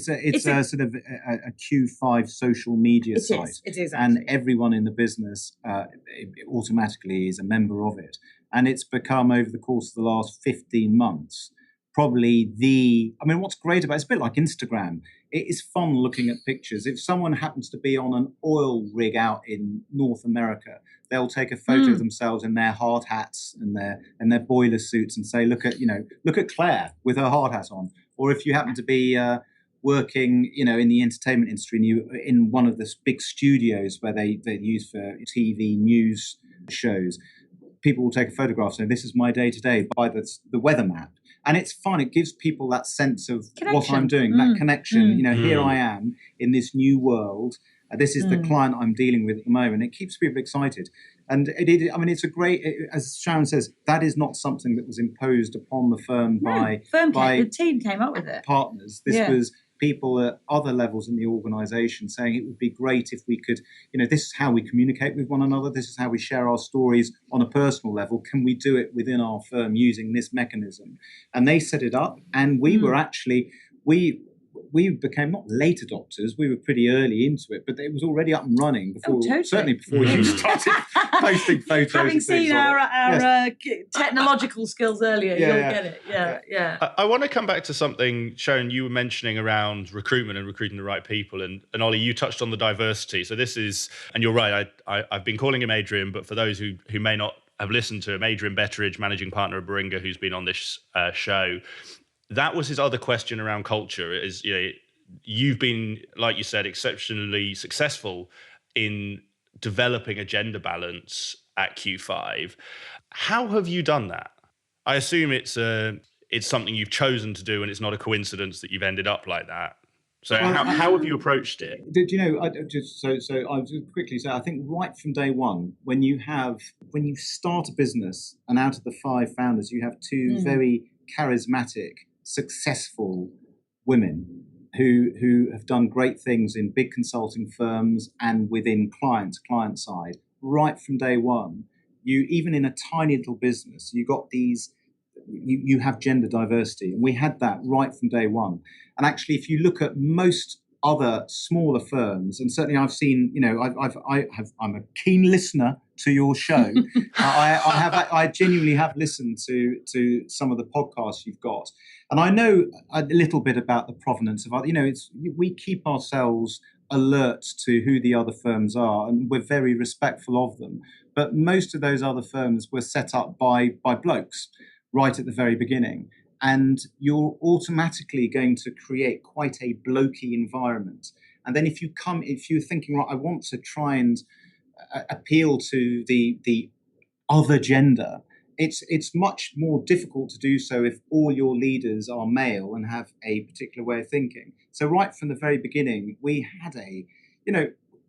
Yeah. It's a sort of a Q5 social media site. It is, and everyone in the business automatically is a member of it. And it's become, over the course of the last 15 months, probably what's great about it's a bit like Instagram. It is fun looking at pictures. If someone happens to be on an oil rig out in North America, they'll take a photo of themselves in their hard hats and their boiler suits and say, look at Claire with her hard hat on. Or if you happen to be working, in the entertainment industry, and you in one of the big studios where they use for TV news shows, people will take a photograph saying, this is my day to day by the weather map. And it's fun. It gives people that sense of what I'm doing, that connection. Here I am in this new world. This is the client I'm dealing with at the moment. It keeps people excited. And it's a great, as Sharon says, that is not something that was imposed upon the firm by the team came up with it. Partners. This was people at other levels in the organisation saying it would be great if we could, this is how we communicate with one another, this is how we share our stories on a personal level, can we do it within our firm using this mechanism? And they set it up, and we were actually, we became not late adopters, we were pretty early into it, but it was already up and running before, certainly before you started posting photos. Having seen our technological skills earlier, you'll get it. Yeah. I want to come back to something, Sharon, you were mentioning around recruitment and recruiting the right people. And Olly, you touched on the diversity. So this is, and you're right, I've been calling him Adrian, but for those who may not have listened to him, Adrian Betteridge, managing partner of Baringa, who's been on this show. That was his other question around culture is, you've been, like you said, exceptionally successful in developing a gender balance at Q5. How have you done that? I assume it's something you've chosen to do and it's not a coincidence that you've ended up like that. So how have you approached it? I'll just quickly say, I think right from day one, when you start a business and out of the 5 founders, you have 2 very charismatic, successful women who have done great things in big consulting firms and within client side. Right from day one, you, even in a tiny little business, you got these, you have gender diversity, and we had that right from day one. And actually, if you look at most other smaller firms, and certainly I've seen, I'm a keen listener to your show. I genuinely have listened to some of the podcasts you've got, and I know a little bit about the provenance of other. We keep ourselves alert to who the other firms are, and we're very respectful of them. But most of those other firms were set up by blokes right at the very beginning. And you're automatically going to create quite a blokey environment. And then if you're thinking, right, I want to try and appeal to the other gender, it's much more difficult to do so if all your leaders are male and have a particular way of thinking. So right from the very beginning, we had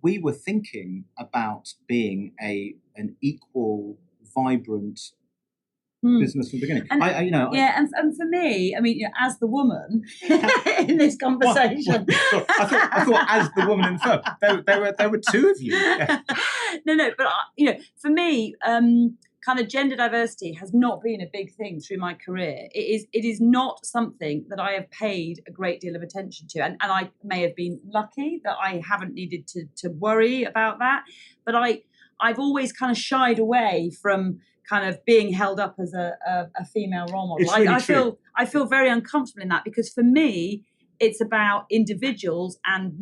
we were thinking about being an equal, vibrant business from the beginning. And, and for me, as the woman in this conversation, I thought as the woman in the firm, there were 2 of you. Yeah. No, but for me, kind of gender diversity has not been a big thing through my career. It is not something that I have paid a great deal of attention to, and I may have been lucky that I haven't needed to worry about that. But I've always kind of shied away from kind of being held up as a female role model. I feel very uncomfortable in that, because for me, it's about individuals and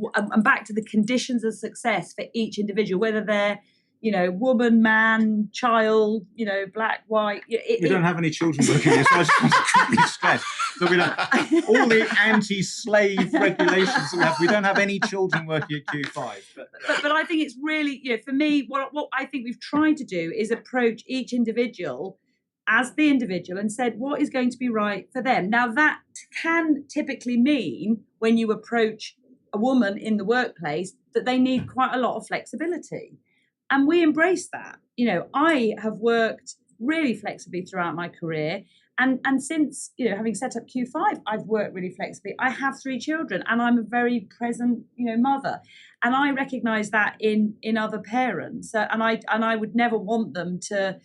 back to the conditions of success for each individual, whether they're woman, man, child, black, white. We don't have any children working here, so I just want to quickly stress that all the anti-slave regulations we don't have any children working at Q5. But I think it's really, for me, what I think we've tried to do is approach each individual as the individual and said, what is going to be right for them? Now, that can typically mean when you approach a woman in the workplace that they need quite a lot of flexibility. And we embrace that. I have worked really flexibly throughout my career. And since, having set up Q5, I've worked really flexibly. I have 3 children and I'm a very present, mother. And I recognise that in other parents. And I would never want them to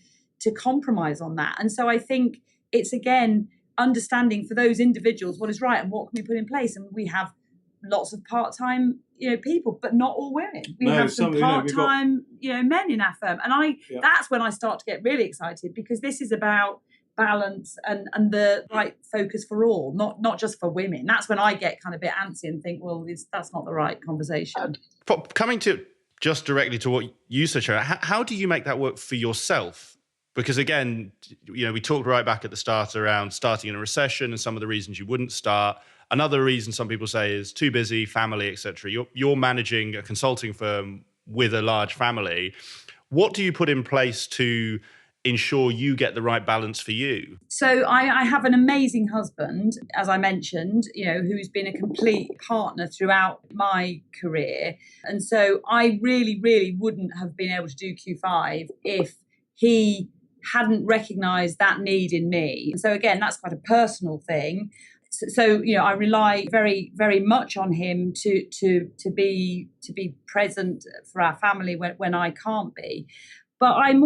compromise on that. And so I think it's, again, understanding for those individuals what is right and what can we put in place. And we have lots of part-time people, but not all women. We have some part-time men in our firm, and that's when I start to get really excited, because this is about balance and the right focus for all, not just for women. That's when I get kind of a bit antsy and think, well, that's not the right conversation. Coming to just directly to what you said, Sharon, how do you make that work for yourself? Because again, we talked right back at the start around starting in a recession and some of the reasons you wouldn't start. Another reason some people say is too busy, family, etc. You're managing a consulting firm with a large family. What do you put in place to ensure you get the right balance for you? So I have an amazing husband, as I mentioned, who's been a complete partner throughout my career. And so I really, really wouldn't have been able to do Q5 if he hadn't recognised that need in me. So again, that's quite a personal thing. So I rely very, very much on him to be present for our family when I can't be. But I'm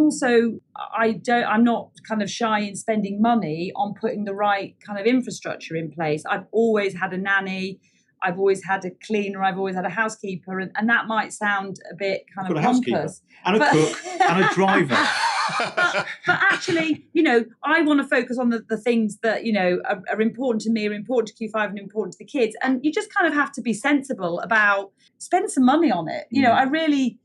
not kind of shy in spending money on putting the right kind of infrastructure in place. I've always had a nanny, I've always had a cleaner, I've always had a housekeeper, and that might sound a bit kind of pompous. And a cook and a driver. but actually, I want to focus on the things that, are important to me, are important to Q5 and important to the kids. And you just kind of have to be sensible about spend some money on it. I really,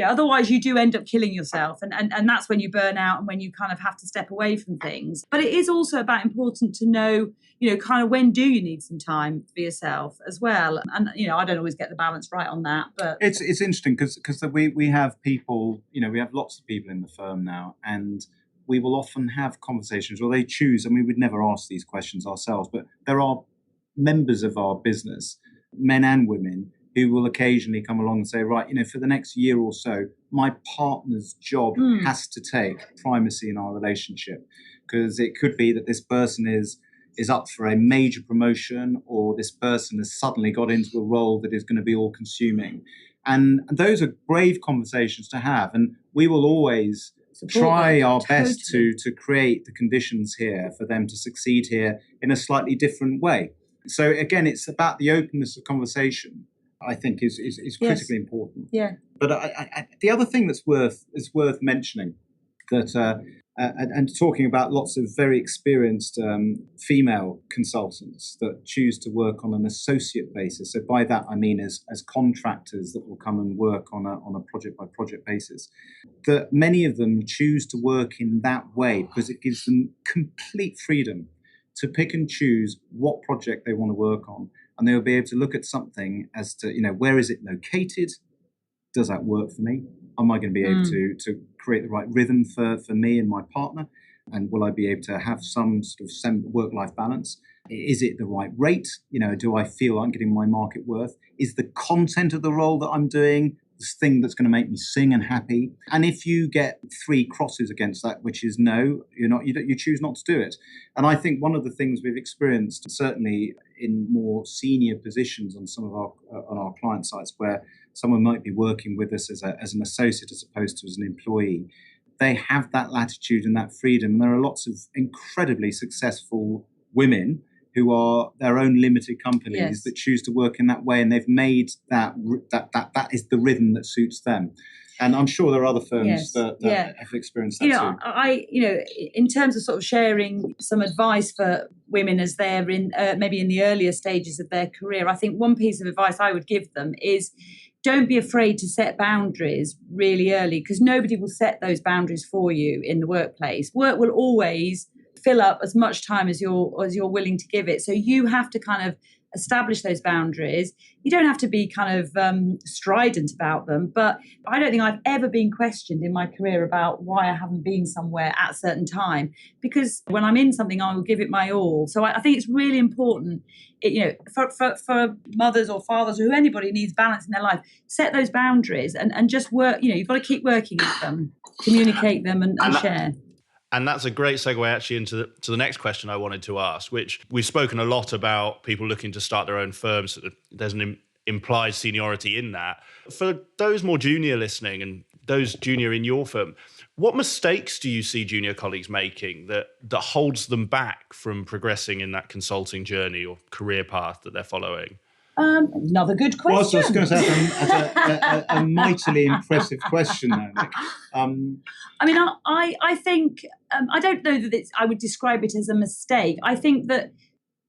otherwise you do end up killing yourself. And that's when you burn out and when you kind of have to step away from things. But it is also important to know, kind of when do you need some time for yourself as well. And, I don't always get the balance right on that. But it's interesting because we have people, we have lots of people in the firm now, and we will often have conversations where they choose, and we would never ask these questions ourselves, but there are members of our business, men and women, who will occasionally come along and say, right, for the next year or so, my partner's job has to take primacy in our relationship, because it could be that this person is up for a major promotion, or this person has suddenly got into a role that is going to be all consuming. And those are brave conversations to have. And we will always try our best to create the conditions here for them to succeed here in a slightly different way. So again, it's about the openness of conversation, I think is critically important. Yeah. But the other thing that's worth mentioning, that and talking about lots of very experienced female consultants that choose to work on an associate basis. So by that I mean as contractors that will come and work on a project by project basis. That many of them choose to work in that way because it gives them complete freedom to pick and choose what project they want to work on. And they'll be able to look at something as to, where is it located? Does that work for me? Am I going to be able to create the right rhythm for me and my partner? And will I be able to have some sort of work-life balance? Is it the right rate? Do I feel I'm getting my market worth? Is the content of the role that I'm doing this thing that's going to make me sing and happy? And if you get 3 crosses against that, which is no, you choose not to do it. And I think one of the things we've experienced, certainly in more senior positions on some of our client sites, where someone might be working with us as an associate as opposed to as an employee, they have that latitude and that freedom. And there are lots of incredibly successful women who are their own limited companies that choose to work in that way, and they've made that is the rhythm that suits them. And I'm sure there are other firms that have experienced that too. In terms of sort of sharing some advice for women as they're in maybe in the earlier stages of their career, I think one piece of advice I would give them is don't be afraid to set boundaries really early, because nobody will set those boundaries for you in the workplace. Work will always fill up as much time as you're willing to give it. So you have to kind of establish those boundaries. You don't have to be kind of strident about them, but I don't think I've ever been questioned in my career about why I haven't been somewhere at a certain time, because when I'm in something, I will give it my all. So I think it's really important, for mothers or fathers or anybody who needs balance in their life, set those boundaries and just work. You've got to keep working at them, communicate them and share. And that's a great segue actually into the next question I wanted to ask, which we've spoken a lot about people looking to start their own firms. So there's an implied seniority in that. For those more junior listening and those junior in your firm, what mistakes do you see junior colleagues making that holds them back from progressing in that consulting journey or career path that they're following? Another good question. Well, I was going to say that's a mightily impressive question, though, Nick. I think I don't know that I would describe it as a mistake. I think that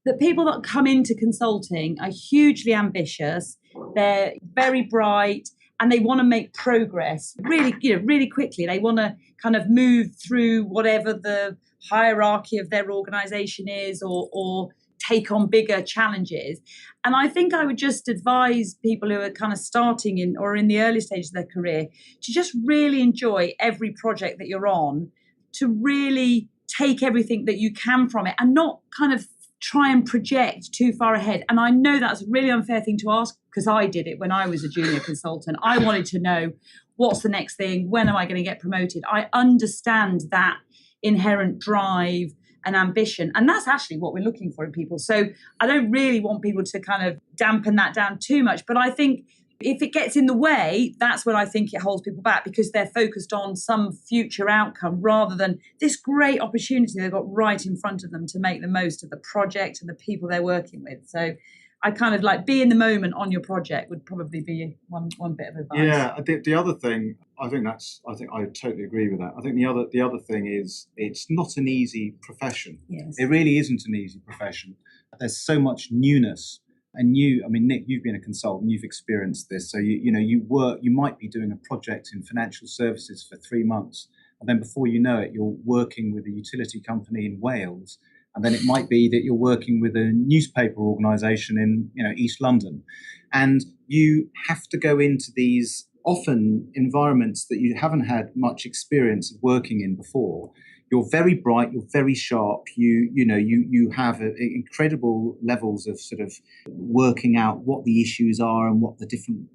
the people that come into consulting are hugely ambitious. They're very bright, and they want to make progress really quickly. They want to kind of move through whatever the hierarchy of their organisation is, or take on bigger challenges. And I think I would just advise people who are kind of starting in or in the early stages of their career to just really enjoy every project that you're on, to really take everything that you can from it and not kind of try and project too far ahead. And I know that's a really unfair thing to ask, because I did it when I was a junior consultant. I wanted to know, what's the next thing? When am I going to get promoted? I understand that inherent drive and ambition. And that's actually what we're looking for in people. So I don't really want people to kind of dampen that down too much. But I think if it gets in the way, that's when I think it holds people back, because they're focused on some future outcome rather than this great opportunity they've got right in front of them to make the most of the project and the people they're working with. So I kind of like be in the moment on your project would probably be one bit of advice. Yeah, I think the other thing, I think I totally agree with that. I think the other thing is it's not an easy profession. Yes. It really isn't an easy profession. There's so much newness. And Nick, you've been a consultant, you've experienced this. So you might be doing a project in financial services for 3 months, and then before you know it, you're working with a utility company in Wales, and then it might be that you're working with a newspaper organisation in East London, and you have to go into these often environments that you haven't had much experience of working in before. You're very bright, you're very sharp, you have incredible levels of sort of working out what the issues are and what the different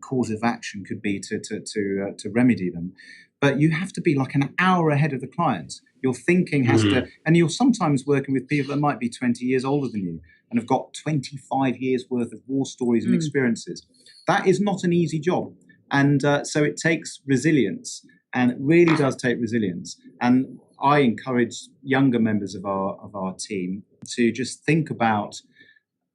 course of action could be to remedy them. But you have to be like an hour ahead of the client. Your thinking has to, and you're sometimes working with people that might be 20 years older than you and have got 25 years worth of war stories and experiences. That is not an easy job. And so it takes resilience. And it really does take resilience. And I encourage younger members of our team to just think about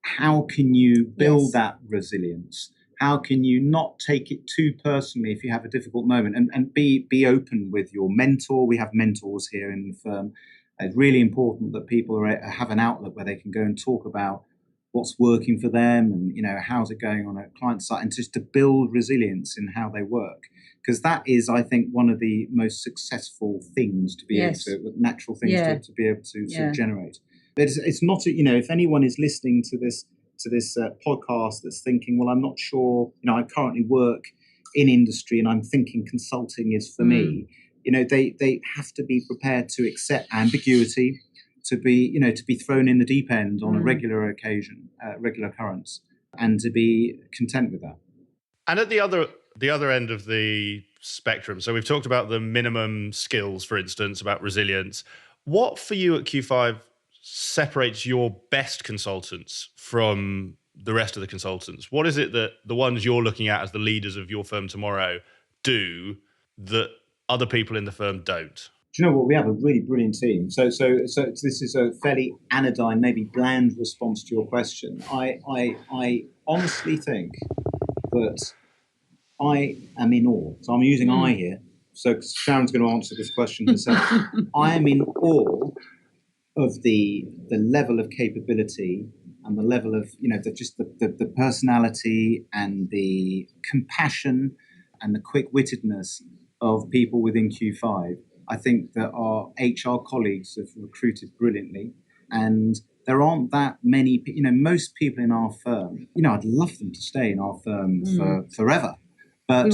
how can you build that resilience? How can you not take it too personally if you have a difficult moment, and be open with your mentor? We have mentors here in the firm. It's really important that people have an outlet where they can go and talk about what's working for them and how's it going on a client site, and just to build resilience in how they work. Because that is, I think, one of the most successful things to be able to, natural things to be able to sort of generate. But it's not, if anyone is listening to this podcast that's thinking, well, I'm not sure, I currently work in industry and I'm thinking consulting is for me. They have to be prepared to accept ambiguity, to be thrown in the deep end on a regular occurrence, and to be content with that. And at the other end of the spectrum, so we've talked about the minimum skills, for instance, about resilience. What for you at Q5 separates your best consultants from the rest of the consultants? What is it that the ones you're looking at as the leaders of your firm tomorrow do that other people in the firm don't? Do you know what? We have a really brilliant team. So this is a fairly anodyne, maybe bland response to your question. I honestly think that I am in awe. So I'm using I here. So Sharon's going to answer this question herself. I am in awe of the level of capability and the level of the personality and the compassion and the quick-wittedness of people within Q5. I think that our HR colleagues have recruited brilliantly, and there aren't that many. Most people in our firm. I'd love them to stay in our firm for forever. But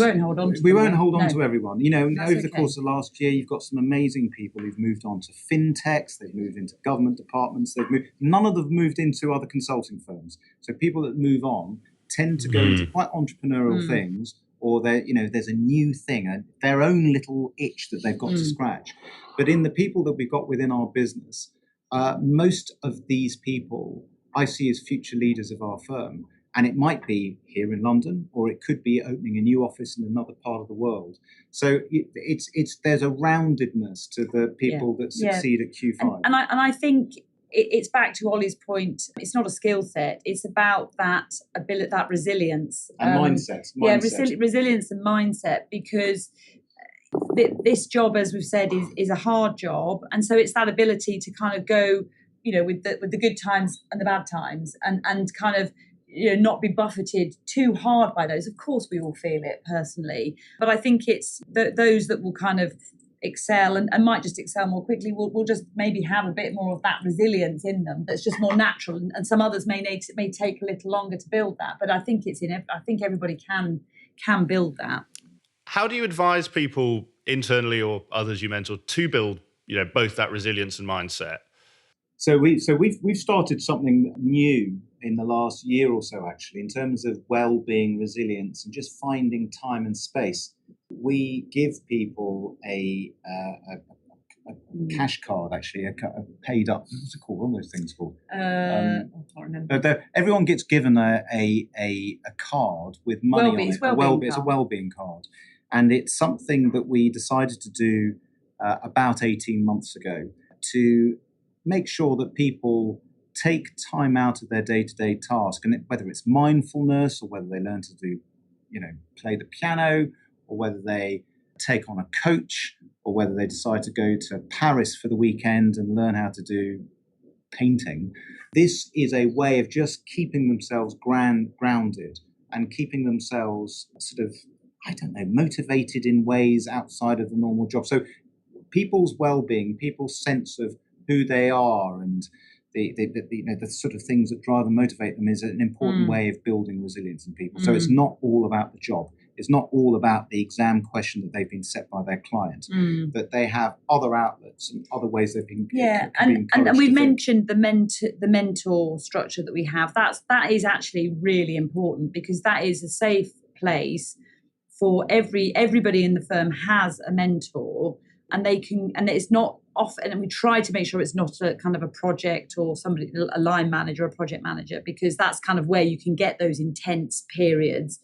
we won't hold on to to everyone. Over the course of last year, you've got some amazing people who've moved on to fintechs, they've moved into government departments, none of them have moved into other consulting firms. So people that move on tend to go into quite entrepreneurial things, or there's a new thing, their own little itch that they've got to scratch. But in the people that we've got within our business, most of these people I see as future leaders of our firm. And it might be here in London, or it could be opening a new office in another part of the world. So there's a roundedness to the people that succeed at Q5. And I think it's back to Olly's point. It's not a skill set. It's about that ability, that resilience. And mindset. Resilience and mindset, because this job, as we've said, is a hard job. And so it's that ability to kind of go, with the good times and the bad times, and kind of, not be buffeted too hard by those. Of course, we all feel it personally, but I think it's those that will kind of excel and might just excel more quickly will just maybe have a bit more of that resilience in them that's just more natural, and some others may take a little longer to build that. But I think I think everybody can build that. How do you advise people internally or others you mentor to build, both that resilience and mindset? So we've started something new in the last year or so, actually, in terms of well-being, resilience, and just finding time and space. We give people a cash card, actually, a paid up. What's it called? What are those things called? I can't remember. Everyone gets given a card with money on it. It's a well-being card, and it's something that we decided to do about 18 months ago to make sure that people take time out of their day-to-day task, and whether it's mindfulness or whether they learn to do, play the piano, or whether they take on a coach, or whether they decide to go to Paris for the weekend and learn how to do painting. This is a way of just keeping themselves grounded and keeping themselves sort of, motivated in ways outside of the normal job. So people's well-being, people's sense of who they are, and the sort of things that drive and motivate them is an important way of building resilience in people. So it's not all about the job. It's not all about the exam question that they've been set by their client. That they have other outlets and other ways they've been. And we mentioned the mentor structure that we have. That is actually really important, because that is a safe place for everybody in the firm has a mentor, and they can, and it's not often, and we try to make sure it's not a kind of a project or somebody, a line manager, a project manager, because that's kind of where you can get those intense periods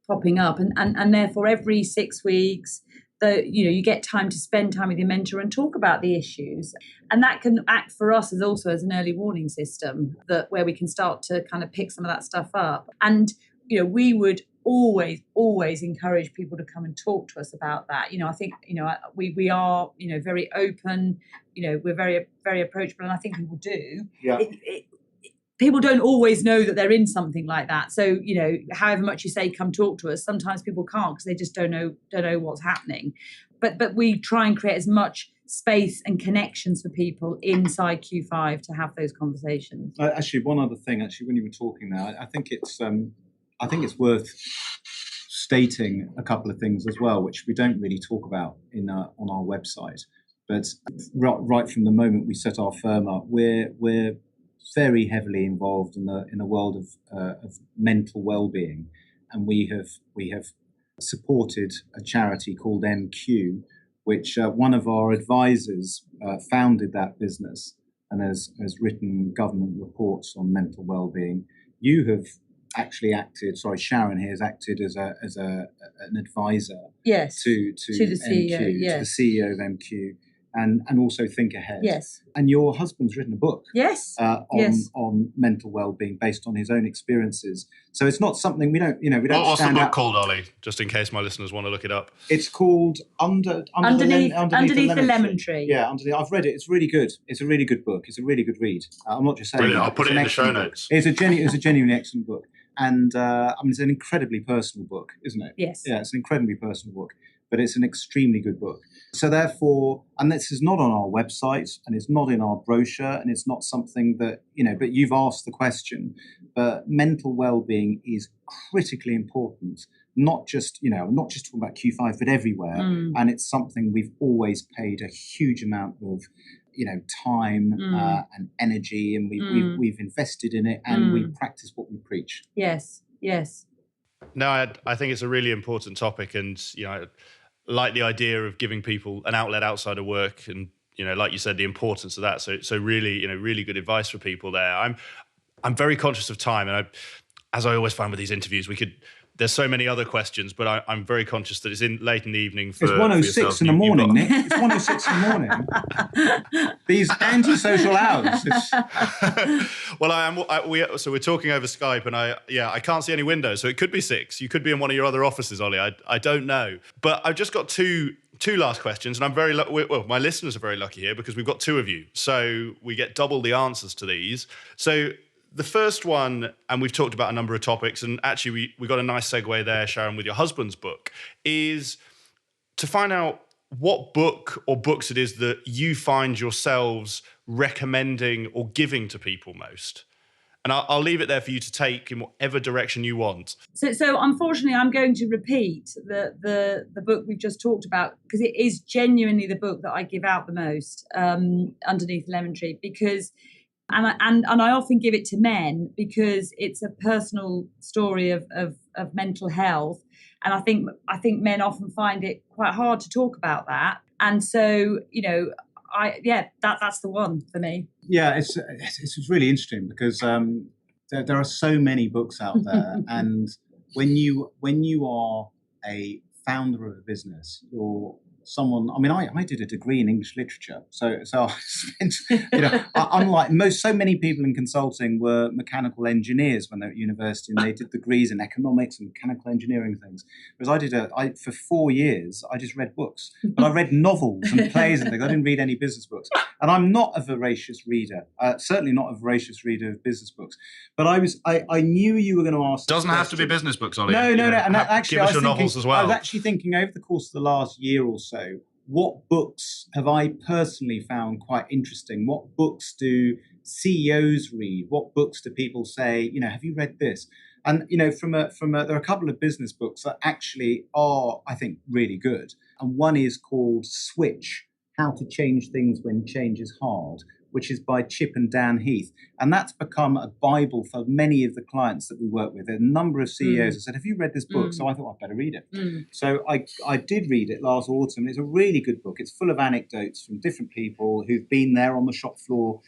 popping up, and therefore every 6 weeks you get time to spend time with your mentor and talk about the issues, and that can act for us as also as an early warning system where we can start to kind of pick some of that stuff up. And we would always encourage people to come and talk to us about that. I think we are very open, we're very, very approachable, and I think people do. People don't always know that they're in something like that. So, however much you say, come talk to us, sometimes people can't because they just don't know what's happening. But we try and create as much space and connections for people inside Q5 to have those conversations. Actually, one other thing, when you were talking now, I think it's worth stating a couple of things as well, which we don't really talk about on our website. But right from the moment we set our firm up, we're very heavily involved in the world of mental well-being, and we have supported a charity called MQ, which one of our advisors founded that business and has written government reports on mental well-being. You have actually Sharon here has acted as an advisor to the CEO, to the CEO of MQ. And also Think Ahead. Yes. And your husband's written a book. Yes. On mental well-being based on his own experiences. So it's not something we don't. What's the book called, Ollie? Just in case my listeners want to look it up. It's called Underneath the Lemon Tree. Yeah, I've read it. It's really good. It's a really good book. It's a really good read. I'm not just saying. Brilliant. I'll put it in the show notes. It's a genuinely excellent book, and it's an incredibly personal book, isn't it? Yes. Yeah, it's an incredibly personal book, but it's an extremely good book. So therefore, and this is not on our website, and it's not in our brochure, and it's not something that, but you've asked the question, but mental well-being is critically important, not just talking about Q5, but everywhere. And it's something we've always paid a huge amount of, time and energy, and we've invested in it, and we practice what we preach. Yes. No, I think it's a really important topic, and I like the idea of giving people an outlet outside of work, and like you said, the importance of that. So really, really good advice for people there. I'm very conscious of time, and as I always find with these interviews, there's so many other questions, but I'm very conscious that it's late in the evening. It's 1:06 in the morning, Nick. It's 1:06 in the morning. These antisocial hours. Well, so we're talking over Skype, and I can't see any windows, so it could be 6. You could be in one of your other offices, Ollie. I don't know, but I've just got two last questions, and I'm very my listeners are very lucky here because we've got 2 of you, so we get double the answers to these. So the first one, and we've talked about a number of topics, and actually we got a nice segue there, Sharon, with your husband's book, is to find out what book or books it is that you find yourselves recommending or giving to people most. And I'll leave it there for you to take in whatever direction you want. So unfortunately, I'm going to repeat the book we've just talked about, because it is genuinely the book that I give out the most, Underneath the Lemon Tree, because... And I often give it to men because it's a personal story of mental health, and I think men often find it quite hard to talk about that. And so that's the one for me. Yeah, it's really interesting because there are so many books out there, and when you are a founder of a business, you're someone. I mean, I did a degree in English literature, so I spent, unlike so many people in consulting were mechanical engineers when they were at university, and they did degrees in economics and mechanical engineering things. Whereas for 4 years I just read books, but I read novels and plays and things. I didn't read any business books, and I'm not a voracious reader. Certainly not a voracious reader of business books. But I knew you were going to ask. Doesn't have to be business books, Olly. No. And actually, give us your novels as well. I was actually thinking over the course of the last year or so, what books have I personally found quite interesting? What books do CEOs read? What books do people say, have you read this? And, there are a couple of business books that actually are, I think, really good. And one is called Switch, How to Change Things When Change is Hard, which is by Chip and Dan Heath. And that's become a Bible for many of the clients that we work with. A number of CEOs have said, have you read this book? So I thought I'd better read it. So I did read it last autumn. It's a really good book. It's full of anecdotes from different people who've been there on the shop floor,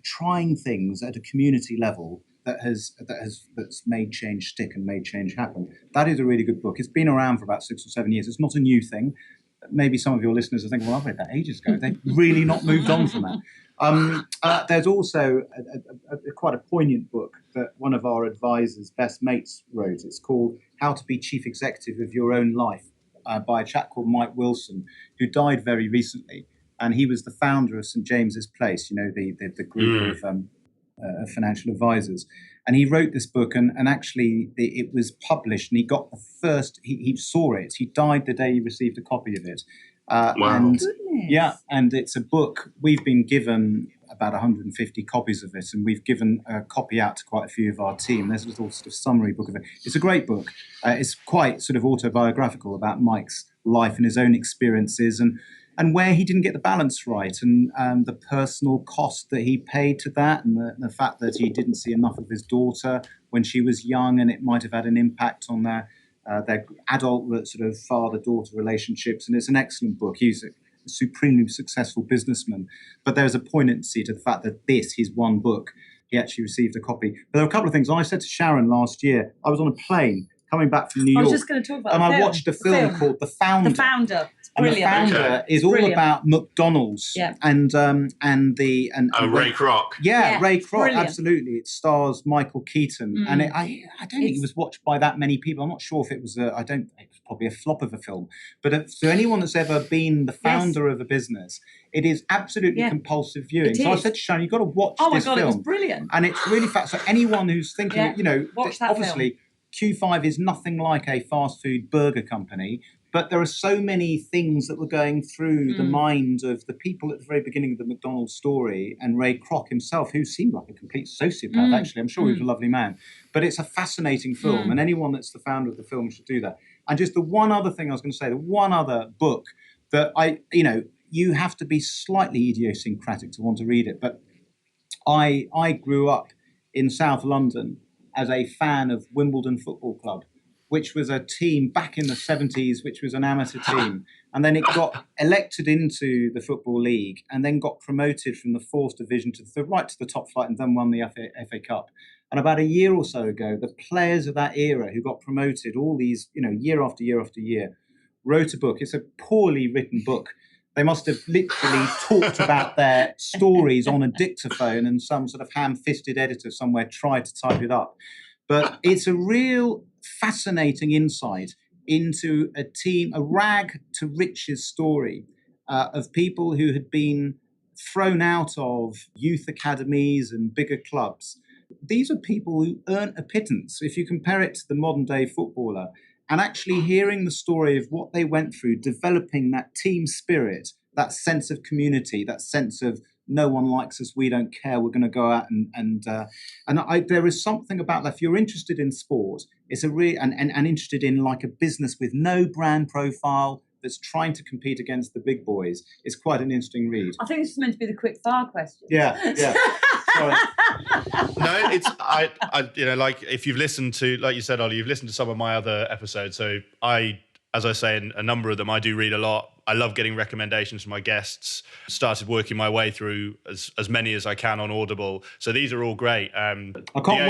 trying things at a community level that's made change stick and made change happen. That is a really good book. It's been around for about 6 or 7 years. It's not a new thing. Maybe some of your listeners are thinking, well, I've read that ages ago. They've really not moved on from that. There's also quite a poignant book that one of our advisors, best mates, wrote. It's called How to Be Chief Executive of Your Own Life by a chap called Mike Wilson, who died very recently. And he was the founder of St. James's Place, the group of financial advisors. And he wrote this book, and actually it was published, and he got the first, he saw it. He died the day he received a copy of it. Wow. And, and it's a book. We've been given about 150 copies of it, and we've given a copy out to quite a few of our team. There's a little sort of summary book of it. It's a great book. It's quite sort of autobiographical about Mike's life and his own experiences, and where he didn't get the balance right, and the personal cost that he paid to that, and the fact that he didn't see enough of his daughter when she was young, and it might have had an impact on their adult sort of father-daughter relationships. And it's an excellent book. He's a supremely successful businessman, but there's a poignancy to the fact that his one book, he actually received a copy. But there are a couple of things. I said to Sharon last year, I was on a plane coming back from New York. I was just going to talk about and I watched a film called The Founder. The Founder. And Brilliant. The Founder is all about McDonald's and Ray Kroc. Yeah, Ray Kroc, brilliant. Absolutely. It stars Michael Keaton, and I don't think it was watched by that many people. I'm not sure if it was it was probably a flop of a film. But to anyone that's ever been the founder of a business, it is absolutely compulsive viewing. So I said to Sharon, you've got to watch this film. Oh my God, it was brilliant. And it's really fast. So anyone who's thinking, watch that obviously Q5 is nothing like a fast food burger company, but there are so many things that were going through the mind of the people at the very beginning of the McDonald's story, and Ray Kroc himself, who seemed like a complete sociopath, actually. I'm sure he was a lovely man. But it's a fascinating film, and anyone that's the founder of the film should do that. And just the one other thing I was going to say, the one other book that you have to be slightly idiosyncratic to want to read it, but I grew up in South London as a fan of Wimbledon Football Club, which was a team back in the 70s, which was an amateur team. And then it got elected into the Football League, and then got promoted from the 4th division to the top flight, and then won the FA Cup. And about a year or so ago, the players of that era who got promoted, all these, year after year after year, wrote a book. It's a poorly written book. They must have literally talked about their stories on a dictaphone, and some sort of ham-fisted editor somewhere tried to type it up. But it's a real fascinating insight into a rag to riches story of people who had been thrown out of youth academies and bigger clubs. These are people who earn a pittance, if you compare it to the modern day footballer, and actually hearing the story of what they went through, developing that team spirit, that sense of community, that sense of no one likes us, we don't care, we're going to go out and there is something about that. If you're interested in sport, it's and interested in like a business with no brand profile that's trying to compete against the big boys, it's quite an interesting read. I think this is meant to be the quick fire question. Yeah. Sorry. No, it's like if you've listened to, like you said, Ollie, you've listened to some of my other episodes. So I as I say, in a number of them, I do read a lot. I love getting recommendations from my guests. Started working my way through as many as I can on Audible. So these are all great. I can't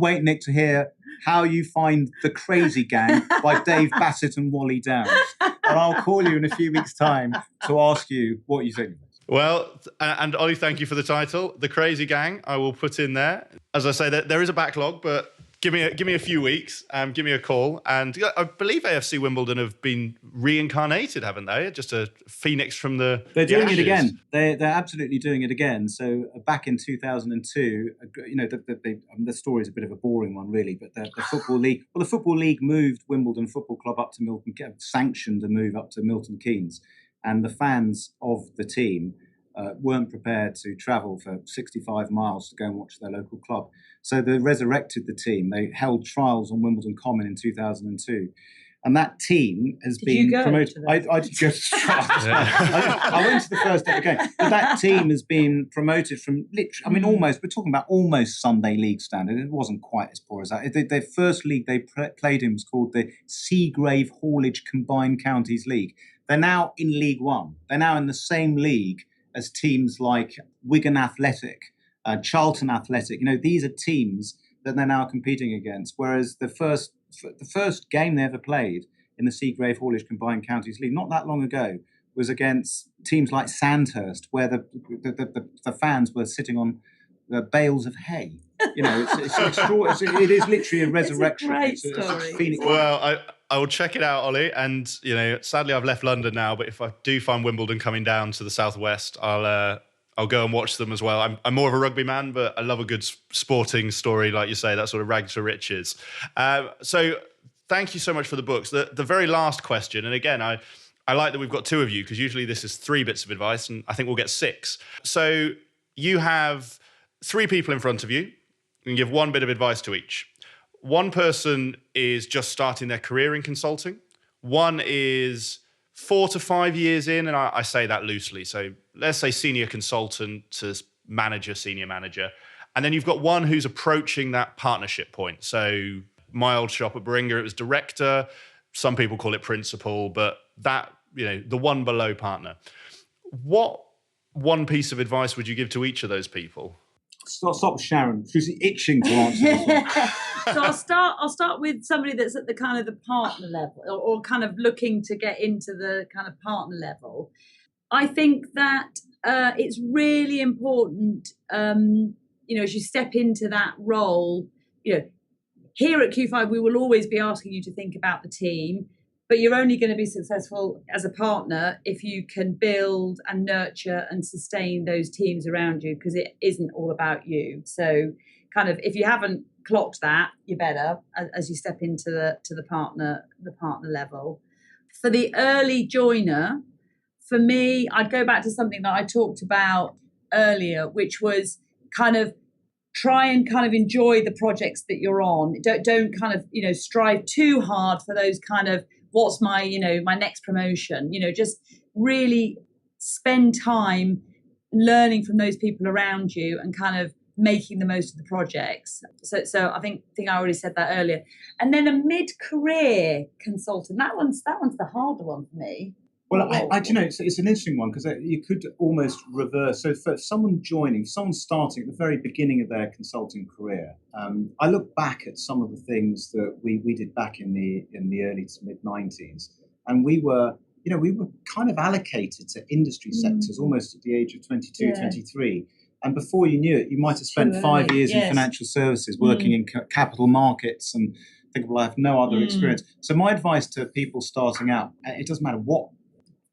wait, Nick, to hear how you find The Crazy Gang by Dave Bassett and Wally Downs. And I'll call you in a few weeks' time to ask you what you think. Well, and Ollie, thank you for the title, The Crazy Gang. I will put in there. As I say, there is a backlog, but give me a few weeks. Give me a call, and I believe AFC Wimbledon have been reincarnated, haven't they? Just a phoenix from the. They're doing ashes. it again. They're absolutely doing it again. So back in 2002, the story is a bit of a boring one, really. But the football league, the football league moved Wimbledon Football Club up to Milton, sanctioned a move up to Milton Keynes, and the fans of the team weren't prepared to travel for 65 miles to go and watch their local club. So they resurrected the team. They held trials on Wimbledon Common in 2002. And that team has been promoted. I did go to trials. I went to the first ever game. But that team has been promoted from we're talking about almost Sunday league standard. It wasn't quite as poor as that. Their first league they played in was called the Seagrave Haulage Combined Counties League. They're now in League One. They're now in the same league as teams like Wigan Athletic, Charlton Athletic. These are teams that they're now competing against. Whereas the first game they ever played in the Seagrave Haulage Combined Counties League, not that long ago, was against teams like Sandhurst, where the fans were sitting on bales of hay. It's extraordinary. It is literally a resurrection. It's a great story. Phoenix. Well, I will check it out, Ollie. And sadly, I've left London now. But if I do find Wimbledon coming down to the southwest, I'll go and watch them as well. I'm more of a rugby man, but I love a good sporting story, like you say, that sort of rags to riches. So thank you so much for the books. The very last question, and again, I like that we've got two of you, because usually this is 3 bits of advice, and I think we'll get 6. So you have 3 people in front of you. You can give 1 bit of advice to each. One person is just starting their career in consulting. One is 4 to 5 years in, and I say that loosely. So let's say senior consultant to senior manager. And then you've got one who's approaching that partnership point. So my old shop at Beringer, it was director. Some people call it principal, but that, the one below partner. What one piece of advice would you give to each of those people? Stop with Sharon. She's itching to answer this one. So I'll start with somebody that's at the kind of the partner level, or kind of looking to get into the kind of partner level. I think that it's really important, as you step into that role. Here at Q5, we will always be asking you to think about the team, but you're only going to be successful as a partner if you can build and nurture and sustain those teams around you, because it isn't all about you. So kind of, if you haven't clocked that, you better, as you step into the partner level. For the early joiner, for me, I'd go back to something that I talked about earlier, which was kind of try and kind of enjoy the projects that you're on. Don't kind of, strive too hard for those kind of, what's my, my next promotion. Just really spend time learning from those people around you and kind of making the most of the projects. So I think I already said that earlier. And then a mid-career consultant, that one's the harder one for me. Well, it's an interesting one, because you could almost reverse. So for someone starting at the very beginning of their consulting career, I look back at some of the things that we did back in the early to mid 90s, and we were kind of allocated to industry sectors almost at the age of 22, 23. And before you knew it, you might have spent 5 years in financial services, working in capital markets, and think, well, I have no other experience. So my advice to people starting out, it doesn't matter what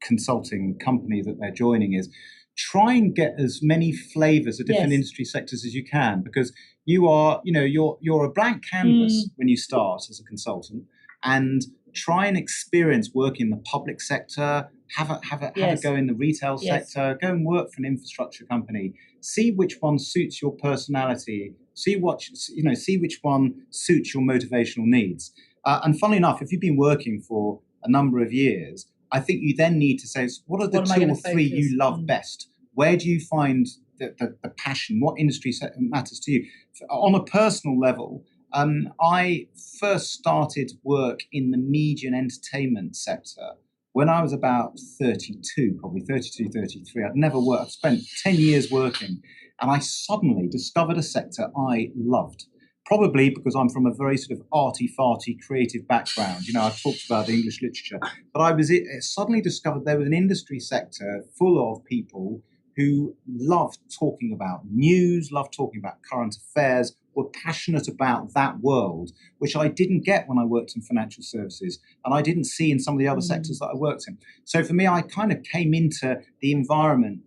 consulting company that they're joining is, try and get as many flavors of different industry sectors as you can, because you're a blank canvas when you start as a consultant, and try and experience working in the public sector, have a go in the retail sector, go and work for an infrastructure company, see which one suits your personality, see which one suits your motivational needs. And funnily enough, if you've been working for a number of years, I think you then need to say, what are the 2 or 3 you love best? Where do you find the passion? What industry matters to you? On a personal level, I first started work in the media and entertainment sector when I was about 32, probably 32, 33. I'd never worked. I'd spent 10 years working, and I suddenly discovered a sector I loved. Probably because I'm from a very sort of arty-farty creative background. I've talked about the English literature, but I suddenly discovered there was an industry sector full of people who loved talking about news, loved talking about current affairs, were passionate about that world, which I didn't get when I worked in financial services, and I didn't see in some of the other sectors that I worked in. So for me, I kind of came into the environment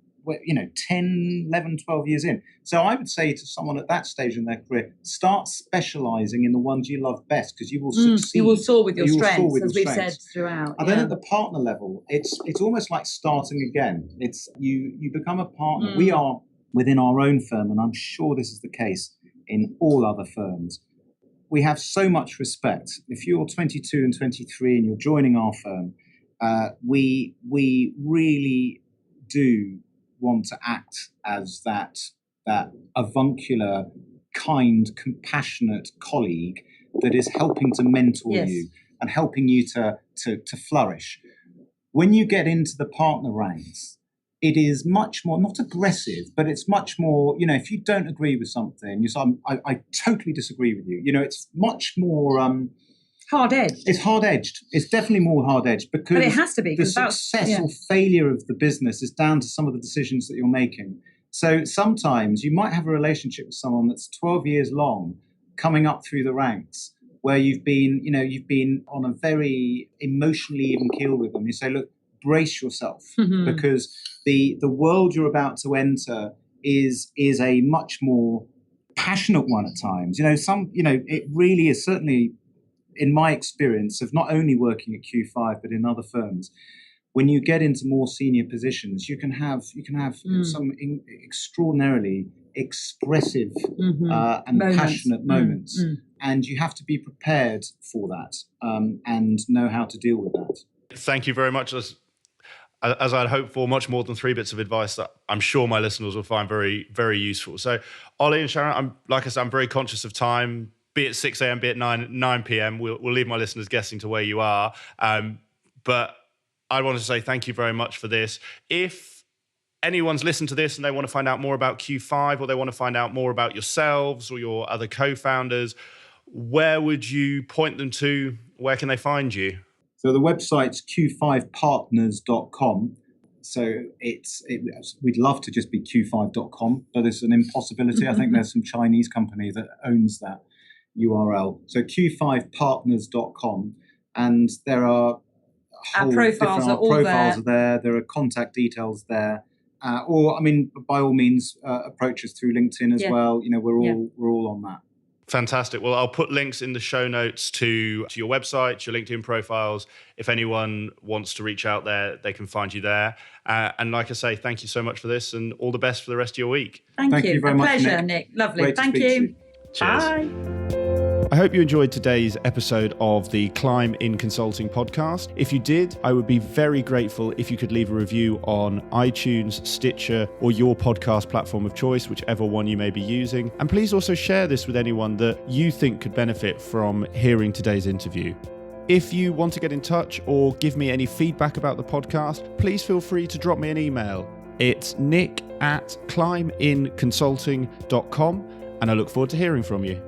10, 11, 12 years in. So I would say to someone at that stage in their career, start specialising in the ones you love best, because you will succeed. You will soar with your strengths, as we've said throughout. And then at the partner level, it's almost like starting again. It's you become a partner. We are within our own firm, and I'm sure this is the case in all other firms. We have so much respect. If you're 22 and 23 and you're joining our firm, we really do want to act as that avuncular, kind, compassionate colleague that is helping to mentor you and helping you to flourish. When you get into the partner ranks, it is much more, not aggressive, but it's much more, if you don't agree with something, you say, I totally disagree with you. It's much more... hard-edged. It's hard-edged. It's definitely more hard-edged because but it has to be, the success or failure of the business is down to some of the decisions that you're making. So sometimes you might have a relationship with someone that's 12 years long, coming up through the ranks, where you've been on a very emotionally even keel with them. You say, look, brace yourself, because the world you're about to enter is a much more passionate one at times. It really is, certainly in my experience of not only working at Q5 but in other firms, when you get into more senior positions, you can have some extraordinarily expressive and passionate moments, and you have to be prepared for that and know how to deal with that. Thank you very much. As I'd hoped for, much more than 3 bits of advice that I'm sure my listeners will find very, very useful. So, Olly and Sharon, I'm very conscious of time. Be it 6 a.m., be it 9 p.m. We'll leave my listeners guessing to where you are. But I want to say thank you very much for this. If anyone's listened to this and they want to find out more about Q5, or they want to find out more about yourselves or your other co-founders, where would you point them to? Where can they find you? So the website's q5partners.com. So we'd love to just be q5.com, but it's an impossibility. I think there's some Chinese company that owns that URL. So q5partners.com, and there are our profiles are there. There are contact details there. Or by all means, approach us through LinkedIn as well. We're all on that. Fantastic. Well, I'll put links in the show notes to your website, your LinkedIn profiles. If anyone wants to reach out there, they can find you there. And like I say, thank you so much for this, and all the best for the rest of your week. Thank you very much. Pleasure, Nick. Lovely. Great Thank to you. speak to you. Cheers. Bye. I hope you enjoyed today's episode of the Climb in Consulting podcast. If you did, I would be very grateful if you could leave a review on iTunes, Stitcher, or your podcast platform of choice, whichever one you may be using. And please also share this with anyone that you think could benefit from hearing today's interview. If you want to get in touch or give me any feedback about the podcast, please feel free to drop me an email. It's nick@climbinconsulting.com, and I look forward to hearing from you.